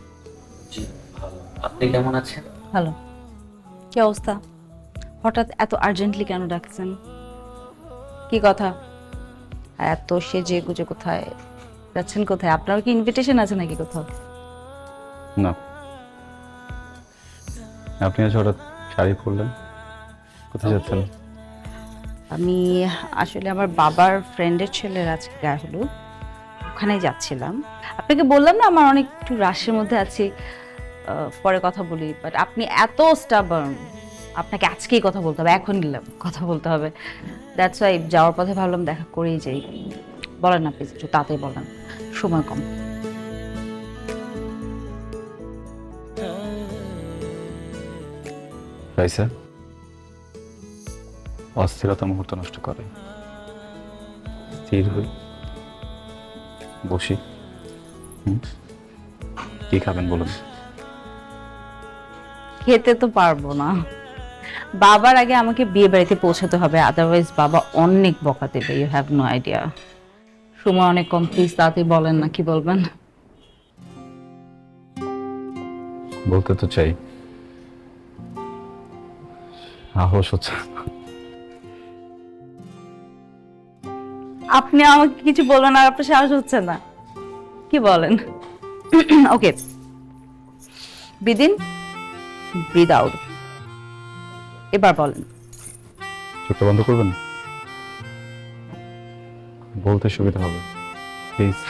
জি ভালো, আপনি কেমন আছেন? ভালো। কি অবস্থা? হঠাৎ এত আর্জেন্টলি কেন ডাকছেন? কি কথা? এত সেজে গুজে কোথায় যাচ্ছেন? কোথায়? আপনার কি ইনভিটেশন আছে নাকি কোথাও? না, আপনি আজ হঠাৎ শাড়ি পরলেন, কোথায় যাচ্ছেন? আমি আসলে আমার বাবার ফ্রেন্ডের ছেলের আজকে গায়ে হলুদ, ওখানেই যাচ্ছিলাম। আপনাকে বললাম না আমার অনেক একটু রাশের মধ্যে আছি, পরে কথা বলি। বাট আপনি এত স্টাবার্ন, আপনাকে আজকেই কথা বলতে হবে, এখন কথা বলতে হবে। দ্যাটস ওয়াই যাওয়ার পথে ভাবলাম দেখা করেই যাই। বলেন না প্লিজ, একটু তাড়াতাড়ি বলেন, সময় কম। রাইসা, অস্থিরতা মুহূর্ত নষ্ট করে। স্থির হই, বসি। কি খাবেন বলুন? খেতে তো পারবো না, বাবার আগে আমাকে বিয়ে বাড়িতে পৌঁছাতে হবে, আদারওয়াইজ বাবা অনেক বকা দেবে। You have no idea. সময় অনেক কম, প্লিজ তাড়াতাড়ি বলেন না, কি বলবেন? বলতে তো চাই, সাহস হচ্ছে। আপনি আমাকে কিছু বলবেন আর আপনার সাহস হচ্ছে না, কি বলেন? ওকে, ব্রিথ ইন, ব্রিথ আউট। এবার বলেন। চোখটা বন্ধ করবেন, বলতে সুবিধা হবে প্লিজ।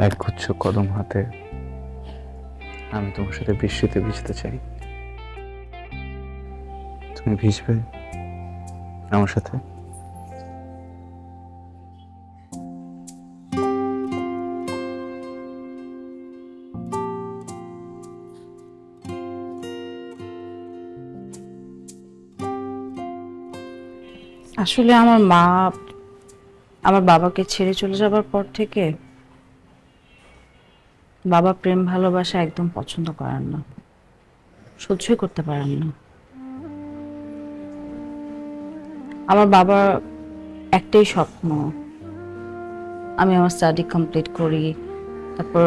এক গুচ্ছ কদম হাতে আমি তোমার সাথে বৃষ্টিতে ভিজতে চাই। তুমি ভিজবে আমার সাথে? আসলে আমার মা আমার বাবাকে ছেড়ে চলে যাবার পর থেকে বাবা প্রেম ভালোবাসা একদম পছন্দ করেন না, সহ্যই করতে পারেন না। আমার বাবা একটাই স্বপ্ন, আমি আমার স্টাডি কমপ্লিট করি, তারপর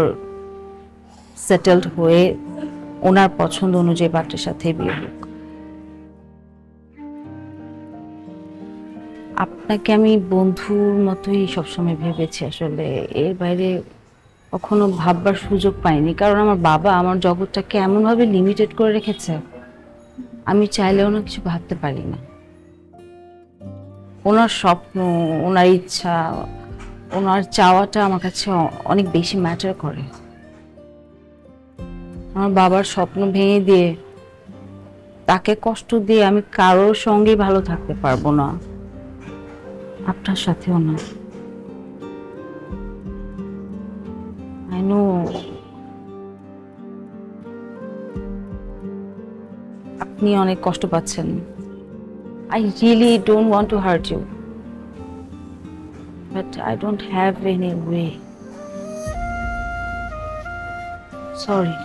সেটেলড হয়ে ওনার পছন্দ অনুযায়ী পাত্রের সাথে বিয়ে হোক। আপনাকে আমি বন্ধুর মতোই সবসময় ভেবেছি, আসলে এর বাইরে কখনো ভাববার সুযোগ পাইনি, কারণ আমার বাবা আমার জগৎটাকে এমনভাবে লিমিটেড করে রেখেছে, আমি চাইলেও না কিছু ভাবতে পারি না। ওনার স্বপ্ন, ওনার ইচ্ছা, ওনার চাওয়াটা আমার কাছে অনেক বেশি ম্যাটার করে। আমার বাবার স্বপ্ন ভেঙে দিয়ে, তাকে কষ্ট দিয়ে আমি কারোর সঙ্গে ভালো থাকতে পারবো না, আপনার সাথেও না। I know আপনি অনেক কষ্ট পাচ্ছেন। I really don't want to hurt you, but I don't have any way. Sorry.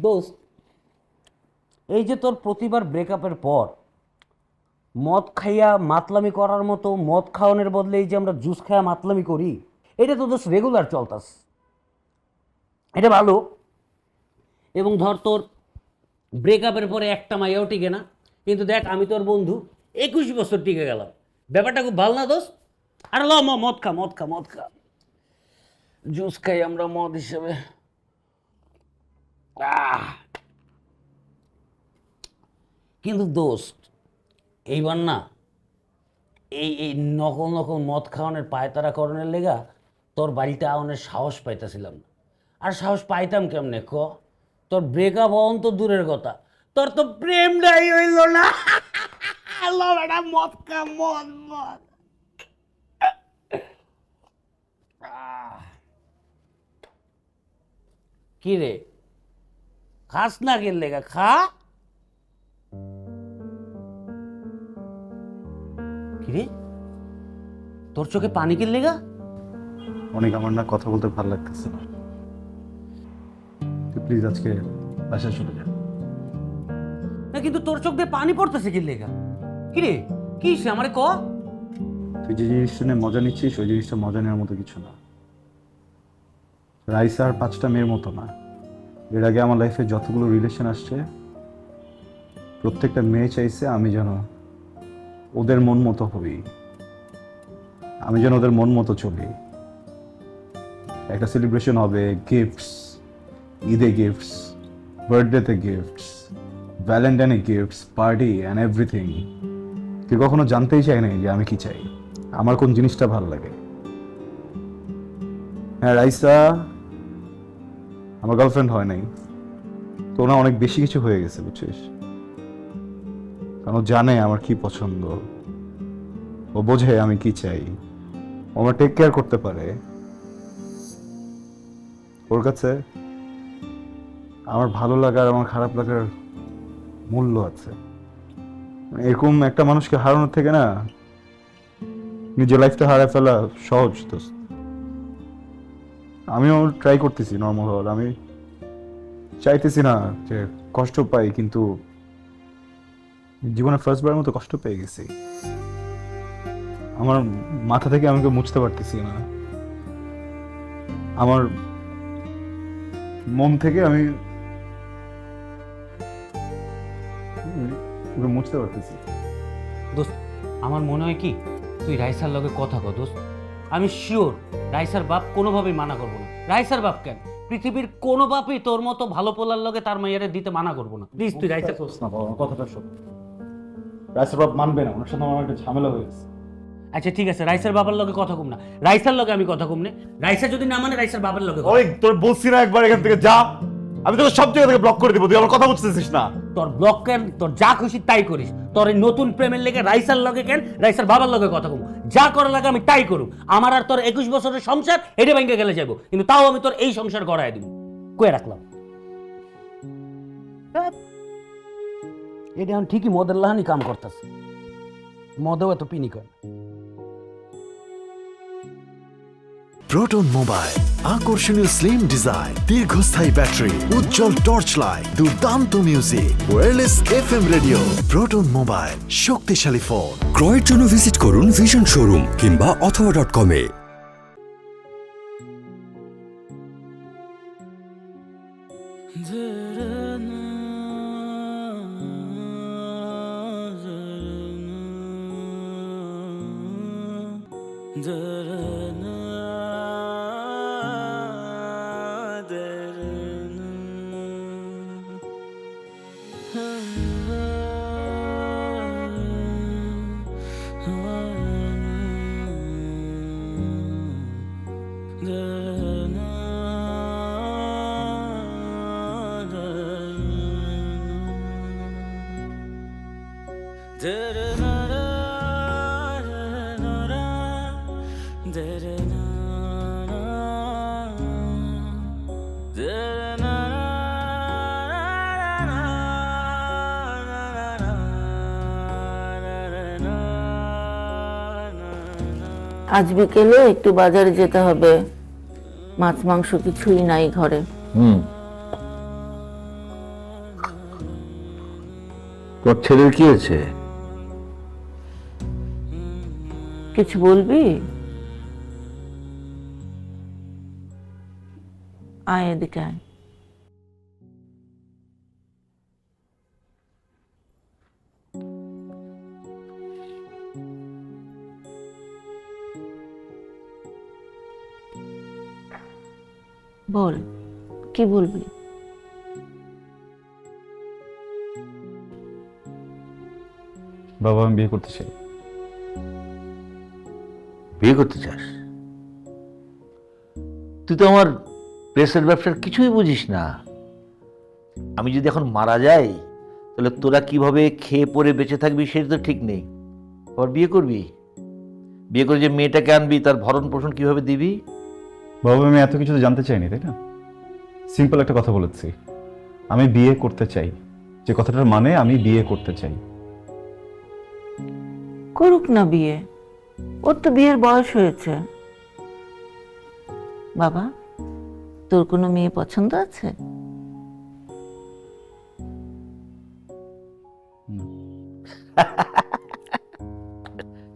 দোস্ত, এই যে তোর প্রতিবার ব্রেকআপের পর মদ খাইয়া মাতলামি করার মতো মদ খাওয়ানোর বদলে এই যে আমরা জুস খাইয়া মাতলামি করি, এটা তো দোস্ত রেগুলার চলতাস। এটা ভালো। এবং ধর তোর ব্রেকআপের পরে একটা মাইয়াও টিকে না, কিন্তু দেখ আমি তোর বন্ধু 21 বছর টিকে গেলাম। ব্যাপারটা খুব ভালো না দোস্ত? আর ল মদ খা, মদ খা, মদ খা, জুস খাই আমরা মদ হিসেবে। কিন্তু দোস্ত, এইবার না এই এই নকল নকল মদ খাওয়ানোর পায়তারা করণের লেগা তোর বাড়িতে আওয়ানোর সাহস পাইতেছিলাম না। আর সাহস পাইতাম কেমনে ক? তোর ব্রেকআপ হওয়ান তো দূরের কথা, তোর তো প্রেমটাই হইল না। মদ খা, মদ মদ। কি রে, খাস না কেন লেগা? খা। কিরে, তোর চোখে পানি কেন লেগা? অনেক আমার না কথা বলতে ভালো লাগতেছে না, তুই প্লিজ আজকে বাসায় চলে যা। না কিন্তু তোর চোখ দিয়ে পানি পড়তেছে কেন লেগা? কিরে, কি আমারে ক? তুই যে জিনিসটা নিয়ে মজা নিচ্ছিস, ওই জিনিসটা মজা নেওয়ার মতো কিছু না। রাইসা আর 5টা মেয়ের মতো না। এর আগে আমার লাইফে যতগুলো রিলেশন আসছে, প্রত্যেকটা মেয়ে চাইছে আমি যেন ওদের মন মতো হই, আমি যেন ওদের মন মতো চলি। একটা সেলিব্রেশন হবে, গিফটস, ঈদে গিফটস, বার্থডেতে গিফটস, ভ্যালেন্টাইনে গিফটস, পার্টি অ্যান্ড এভরিথিং। তুই কখনো জানতেই চাই নাই যে আমি কি চাই, আমার কোন জিনিসটা ভালো লাগে। হ্যাঁ, রাইসা আমার গার্লফ্রেন্ড হয় নাই, তো না অনেক বেশি কিছু হয়ে গেছে, বুঝছিস? কারণ ও জানে আমার কি পছন্দ, ও বোঝে আমি কি চাই, ও আমার টেক কেয়ার করতে পারে। ওর কাছে আমার ভালো লাগার, আমার খারাপ লাগার মূল্য আছে। এরকম একটা মানুষকে হারানোর থেকে না নিজের লাইফটা হারায় ফেলা সহজ। তো আমিও ট্রাই করতেছি নর্মাল হওয়ার, আমি চাইতেছি না যে কষ্ট পাই, কিন্তু জীবনে ফার্স্টবারের মতো কষ্ট পেয়ে গেছি। আমার মাথা থেকে আমাকে মুছতে পারতেছি না, আমার মন থেকে আমি মুছতে পারতেছি। দোস্ত, আমার মনে হয় কি তুই রাইসার লগে কথা কর দোস্ত। আমি শিওর রাইসার বাপ কোনোভাবেই মানা করবো না। রাইসার বাপ কেন, পৃথিবীর কোনো বাপই তোর মতো ভালো পোলার লগে তার মাইয়ারে দিতে মানা করবো না। প্লিজ তুই রাইসার না বাবা, কথাটা শোন। রাইসের বাপ মানবে না, ওনার সাথে আমার একটা ঝামেলা হয়ে গেছে। আচ্ছা ঠিক আছে, রাইসার বাবার লগে কথা কম না, রাইসার লগে আমি কথা কম না। রাইসা যদি না মানে রাইসার বাবার লগে কথা। ওই তোর বলছি না একবার এখান থেকে যা, আমি তোকে সব জায়গা থেকে ব্লক করে দিব, তুই আমার কথা বুঝতেছিস না। তোর ব্লক কেন, তোর যা খুশি তাই করিস। তোর এই নতুন প্রেমের লেগে রাইসার লগে কেন, রাইসার বাবার লগে কথা কম। যা করার লাগে আমি তাই করুম। আমার আর তোর 21 বছরের সংসার এটা ভেঙে গেলে যাবো, কিন্তু তাও আমি তোর এই সংসার গড়ায় দিব। কয়ে রাখলাম এটা এখন ঠিকই মদের লাহানি কাম করতেছে, মদেও এত পিনি করে। প্রোটন মোবাইল, আকর্ষণীয় স্লিম ডিজাইন, দীর্ঘস্থায়ী ব্যাটারি, উজ্জ্বল টর্চ লাইট, দুর্দান্ত music, wireless FM radio. Proton mobile, শক্তিশালী ফোন। ক্রয়ের জন্য ভিজিট করুন ভিশন শোরুম কিংবা অথবা.com-এ। আজ বিকেলে একটু বাজারে যেতে হবে, মাছ মাংস কিছুই নাই ঘরে। তোর ছেলের কি হয়েছে? কিছু বলবি? আয় এদিকে আয়। বল, কি বলবি? বাবা আমি বিয়ে করতে চাই। বিয়ে করতে চাস? তুই তো আমার প্রেসের ব্যবসার কিছুই বুঝিস না। আমি যদি এখন মারা যাই তাহলে তোরা কিভাবে খেয়ে পরে বেঁচে থাকবি সেটা তো ঠিক নেই। আবার বিয়ে করবি, বিয়ে করে যে মেয়েটাকে আনবি তার ভরণ পোষণ কিভাবে দিবি? বাবা আমি এত কিছু তো জানতে চাইনি, তাই না? সিম্পল একটা কথা বলেছি, আমি বিয়ে করতে চাই। যে কথাটার মানে আমি বিয়ে করতে চাই। করুক না বিয়ে, ওর তো বিয়ের বয়স হয়েছে। বাবা, তোর কোনো মেয়ে পছন্দ আছে?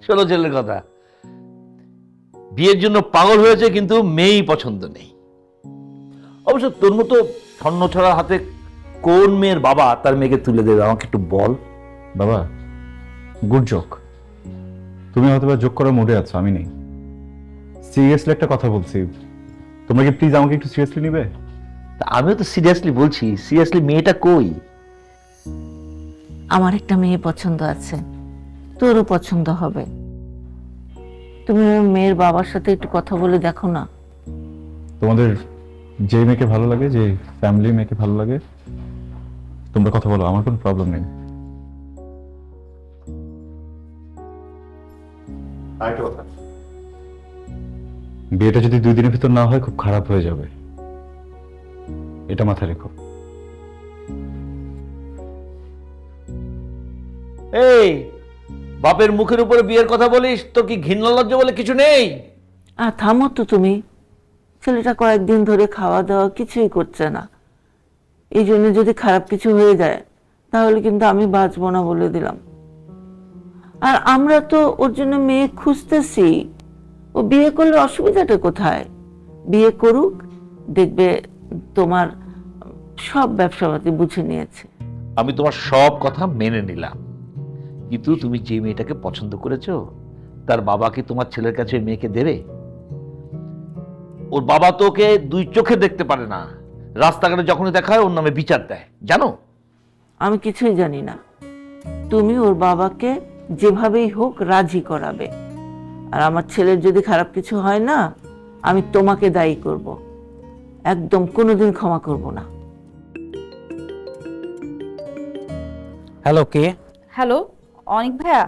শোনো ছেলের কথা, বিয়ের জন্য পাগল হয়েছে কিন্তু মেয়েই পছন্দ নেই। অবশ্য তোর মতো স্বর্ণ ছড়ার হাতে কোন মেয়ের বাবা তার মেয়েকে তুলে দেবে আমাকে একটু বল। বাবা গুড জোক, তুমি হয়তো বা যোগ করার মুডে আছো, আমি নেই। সিরিয়াসলি একটা কথা বলছি, তোমরা কি প্লিজ আমাকে একটু সিরিয়াসলি নিবে? আমিও তো সিরিয়াসলি বলছি, সিরিয়াসলি মেয়েটা কই? আমার একটা মেয়ে পছন্দ আছে, তোরও পছন্দ হবে। তুমি ওর মেয়ের বাবার সাথে একটু কথা বলে দেখো না। তোমাদের যে মেয়েকে ভালো লাগে, যে ফ্যামিলি মেয়েকে ভালো লাগে, তোমরা কথা বলো, আমার কোনো প্রবলেম নেই। আরেকটা কথা, বিয়েটা যদি 2 দিনের ভিতর না হয় খুব খারাপ হয়ে যাবে, এটা মাথায় রেখো। এই বাপের মুখের উপরে বিয়ের কথা বলিস, তো কি ঘৃণা লজ্জা বলে কিছু নেই? আর থামো তো তুমি, ছেলেটা কয়েকদিন ধরে খাওয়া দাওয়া কিছুই করছে না। এই জন্য যদি খারাপ কিছু হয়ে যায় তাহলে কিন্তু আমি বাঁচবো না বলে দিলাম। আর আমরা তো ওর জন্য মেয়ে খুঁজতেছি, ও বিয়ে করলে অসুবিধাটা কোথায়? বিয়ে করুক, দেখবে তোমার সব ব্যবসাপাতি বুঝে নিয়েছে। আমি তোমার সব কথা মেনে নিলাম, কিন্তু তুমি যে মেয়েটাকে পছন্দ করেছো তার বাবা কি তোমার ছেলের কাছে মেয়েকে দেবে? ওর বাবা তো ওকে 2 চোখে দেখতে পারে না, রাস্তাঘাটে যখনই দেখা হয় ওর নামে বিচার দেয়, জানো? আমি কিছুই জানি না, তুমি ওর বাবাকে যেভাবেই হোক রাজি করাবে। আর আমার ছেলের যদি খারাপ কিছু হয় না, আমি তোমাকে দায়ী করব, একদম কোনোদিন ক্ষমা করব না। হ্যালো, কে? হ্যালো অনিক ভাইয়া,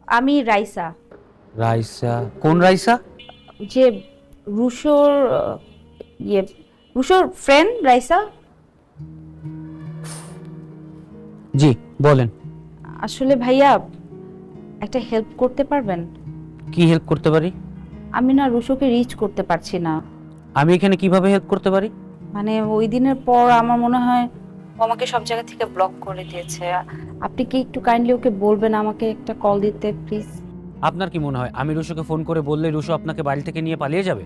আমি রাইসা। রাইসা? কোন রাইসা? যে রুশোর রুশোর ফ্রেন্ড রাইসা। জি বলেন। আসলে ভাইয়া একটা হেল্প করতে পারবেন? কি হেল্প করতে পারি? আমি না রুশোকে রিচ করতে পারছি না। আমি এখানে কিভাবে হেল্প করতে পারি? মানে ওই দিনের পর আমার মনে হয় ও আমাকে সব জায়গা থেকে ব্লক করে দিয়েছে। আপনি কি একটু কাইন্ডলি ওকে বলবেন আমাকে একটা কল দিতে প্লিজ? আপনার কি মনে হয় আমি রুশোকে ফোন করে বললে রুশো আপনাকে বাড়ি থেকে নিয়ে পালিয়ে যাবে?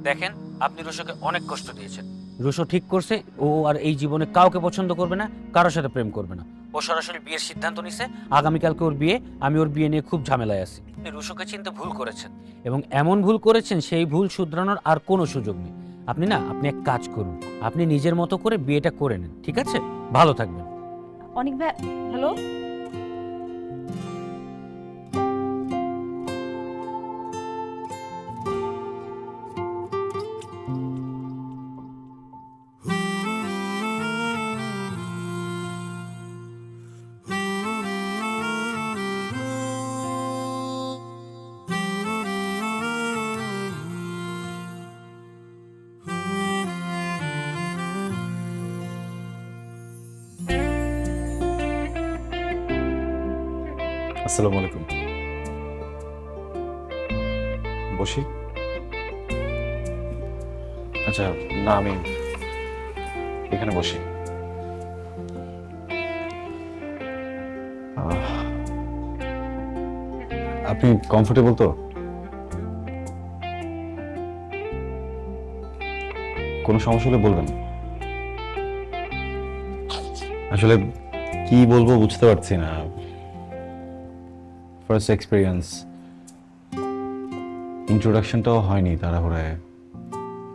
দেখেন, আপনি রুশোকে অনেক কষ্ট দিয়েছেন। রুশো ঠিক করছে ও আর এই জীবনে কাউকে পছন্দ করবে না, কারোর সাথে প্রেম করবে না। ও সরাসরি বিয়ের সিদ্ধান্ত নিছে। আগামীকালকে ওর বিয়ে। আমি ওর বিয়ে নিয়ে খুব ঝামেলায় আছি। আপনি রুশোকে চিনতে ভুল করেছেন, এবং এমন ভুল করেছেন সেই ভুল শুধরানোর আর কোনো সুযোগ নেই। আপনি এক কাজ করুন, আপনি নিজের মতো করে বিয়েটা করে নেন, ঠিক আছে? ভালো থাকবেন। অনিক ভাই, হ্যালো। আসসালামু আলাইকুম। বসি? আচ্ছা, না আমি এখানে বসি। আপনি কমফোর্টেবল তো? কোনো সমস্যা হলে বলবেন। আসলে কি বলবো বুঝতে পারছি না। ফার্স্ট এক্সপিরিয়েন্স, ইন্ট্রোডাকশনটাও হয়নি তাড়াহুড়ায়।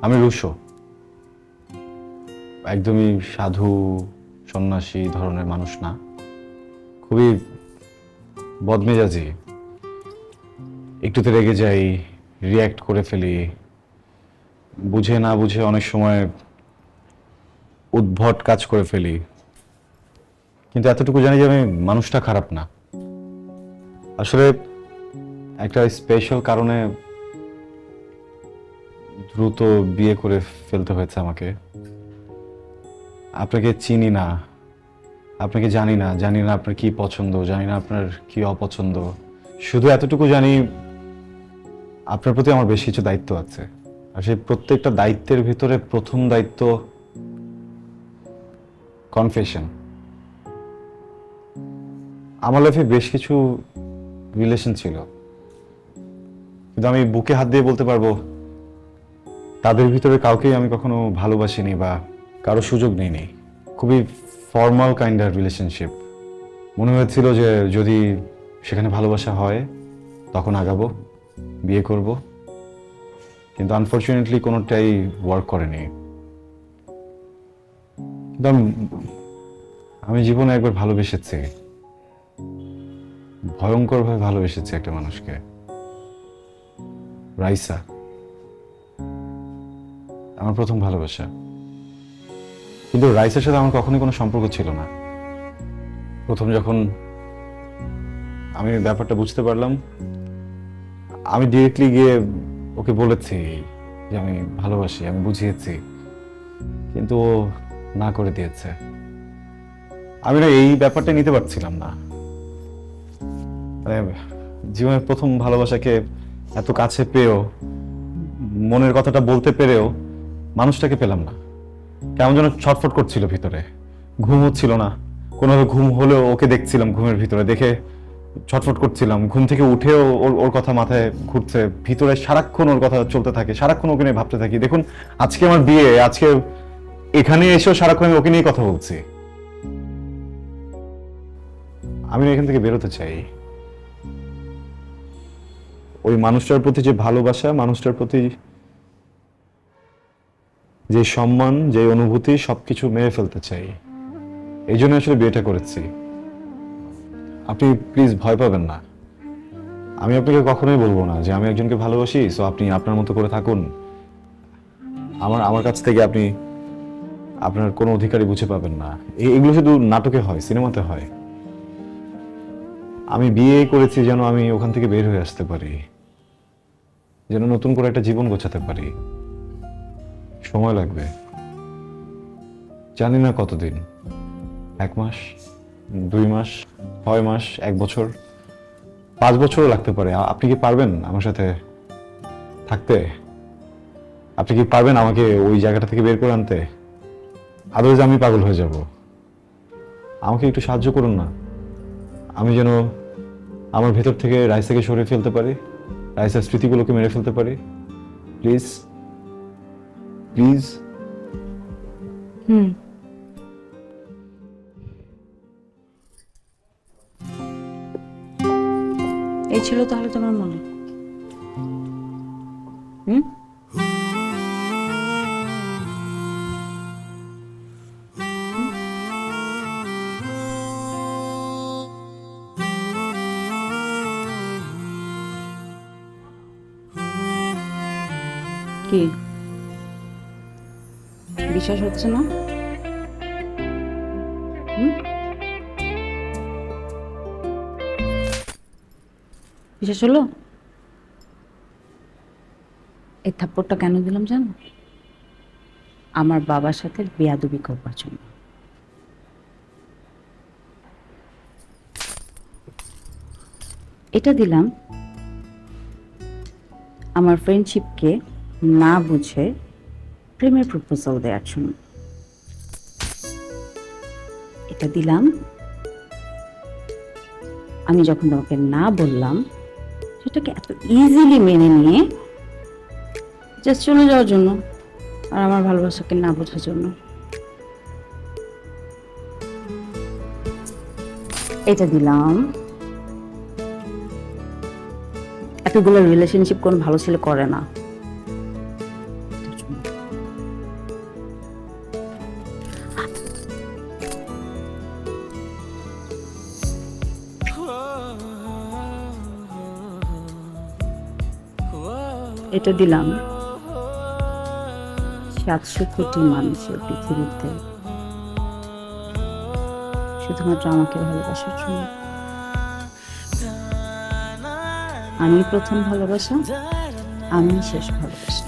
আমি রুশো, একদমই সাধু সন্ন্যাসী ধরনের মানুষ না, খুবই বদমেজাজি। একটুতে রেগে যাই, রিয়্যাক্ট করে ফেলি, বুঝে না বুঝে অনেক সময় উদ্ভট কাজ করে ফেলি। কিন্তু এতটুকু জানি যে আমি মানুষটা খারাপ না। আসলে একটা স্পেশাল কারণে দ্রুত বিয়ে করে ফেলতে হয়েছে আমাকে। আপনাকে চিনি না, আপনাকে জানি না আপনার কি পছন্দ, জানি না আপনার কি অপছন্দ। শুধু এতটুকু জানি আপনার প্রতি আমার বেশ কিছু দায়িত্ব আছে। আর সেই প্রত্যেকটা দায়িত্বের ভিতরে প্রথম দায়িত্ব কনফেশন। আমার লাইফে বেশ কিছু রিলেশন ছিল, কিন্তু আমি বুকে হাত দিয়ে বলতে পারবো তাদের ভিতরে কাউকেই আমি কখনো ভালোবাসিনি বা কারো সুযোগ নিইনি। খুবই ফর্মাল কাইন্ড অফ রিলেশনশিপ। মনে হয়েছিল যে যদি সেখানে ভালোবাসা হয় তখন আগাবো, বিয়ে করব, কিন্তু আনফর্চুনেটলি কোনোটাই ওয়ার্ক করেনি। কিন্তু আমি জীবনে একবার ভালোবেসেছি, ভয়ঙ্করভাবে ভালোবেসেছি একটা মানুষকে, রাইসা। আমার প্রথম ভালোবাসা। কিন্তু রাইসার সাথে আমার কখনোই কোনো সম্পর্ক ছিল না। প্রথম যখন আমি ব্যাপারটা বুঝতে পারলাম, আমি ডিরেক্টলি গিয়ে ওকে বলেছি যে আমি ভালোবাসি, আমি বুঝিয়েছি, কিন্তু ও না করে দিয়েছে। আমি না এই ব্যাপারটা নিতে পারছিলাম না। মানে জীবনের প্রথম ভালোবাসাকে এত কাছে পেয়েও, মনের কথাটা বলতে পেরেও মানুষটাকে পেলাম না। কেমন যেন ছটফট করছিল ভিতরে, ঘুম হচ্ছিল না। কোনোভাবে ঘুম হলেও ওকে দেখছিলাম, ঘুমের ভিতরে দেখে ছটফট করছিলাম। ঘুম থেকে উঠেও ওর কথা মাথায় ঘুরছে, ভিতরে সারাক্ষণ ওর কথা চলতে থাকে, সারাক্ষণ ওকে নিয়ে ভাবতে থাকি। দেখুন আজকে আমার বিয়ে, আজকে এখানে এসেও সারাক্ষণ আমি ওকে নিয়ে কথা বলছি। আমি এখান থেকে বেরোতে চাই। ওই মানুষটার প্রতি যে ভালোবাসা, মানুষটার প্রতি যে সম্মান, যে অনুভূতি, সবকিছু মেরে ফেলতে চাই। এই জন্য আসলে বিয়েটা করেছি। আপনি প্লিজ ভয় পাবেন না। আমি আপনাকে কখনোই বলবো না যে আমি একজনকে ভালোবাসি, সো আপনি আপনার মতো করে থাকুন। আমার কাছ থেকে আপনি আপনার কোনো অধিকারই বুঝে পাবেন না। এগুলো শুধু নাটকে হয়, সিনেমাতে হয়। আমি বিয়ে করেছি যেন আমি ওখান থেকে বের হয়ে আসতে পারি, যেন নতুন করে একটা জীবন গোছাতে পারি। সময় লাগবে, জানি না কতদিন, 1 মাস, 2 মাস, 6 মাস, 1 বছর, 5 বছরও লাগতে পারে। আপনি কি পারবেন আমার সাথে থাকতে? আপনি কি পারবেন আমাকে ওই জায়গাটা থেকে বের করে আনতে? আদারওয়াইজ আমি পাগল হয়ে যাব। আমাকে একটু সাহায্য করুন না, আমি যেন আমার ভেতর থেকে রাইসাকে সরিয়ে ফেলতে পারি, রাইসার স্মৃতিগুলোকে মেরে ফেলতে পারি। Please please. এই ছিল তাহলে তোমার মনে? হুম? কি বিশ্বাস হচ্ছে না? বিশ্বাস হলো? এই থাপ্পড়টা কেন দিলাম জানো? আমার বাবার সাথে বেয়াদবি করবার জন্য। এটা দিলাম আমার ফ্রেন্ডশিপকে না বুঝে প্রেমের প্রপোজাল দেওয়ার জন্য। এটা দিলাম আমি যখন তোমাকে না বললাম সেটাকে এত ইজিলি মেনে নিয়ে জাস্ট চলে যাওয়ার জন্য আর আমার ভালোবাসাকে না বোঝার জন্য। এটা দিলাম এতগুলো রিলেশনশিপ কোন ভালো ছেলে করে না। এটা দিলাম 700 কোটি মানুষের পৃথিবীতে শুধুমাত্র আমাকে ভালোবাসার জন্য। আমি প্রথম ভালোবাসা, আমি শেষ ভালোবাসা।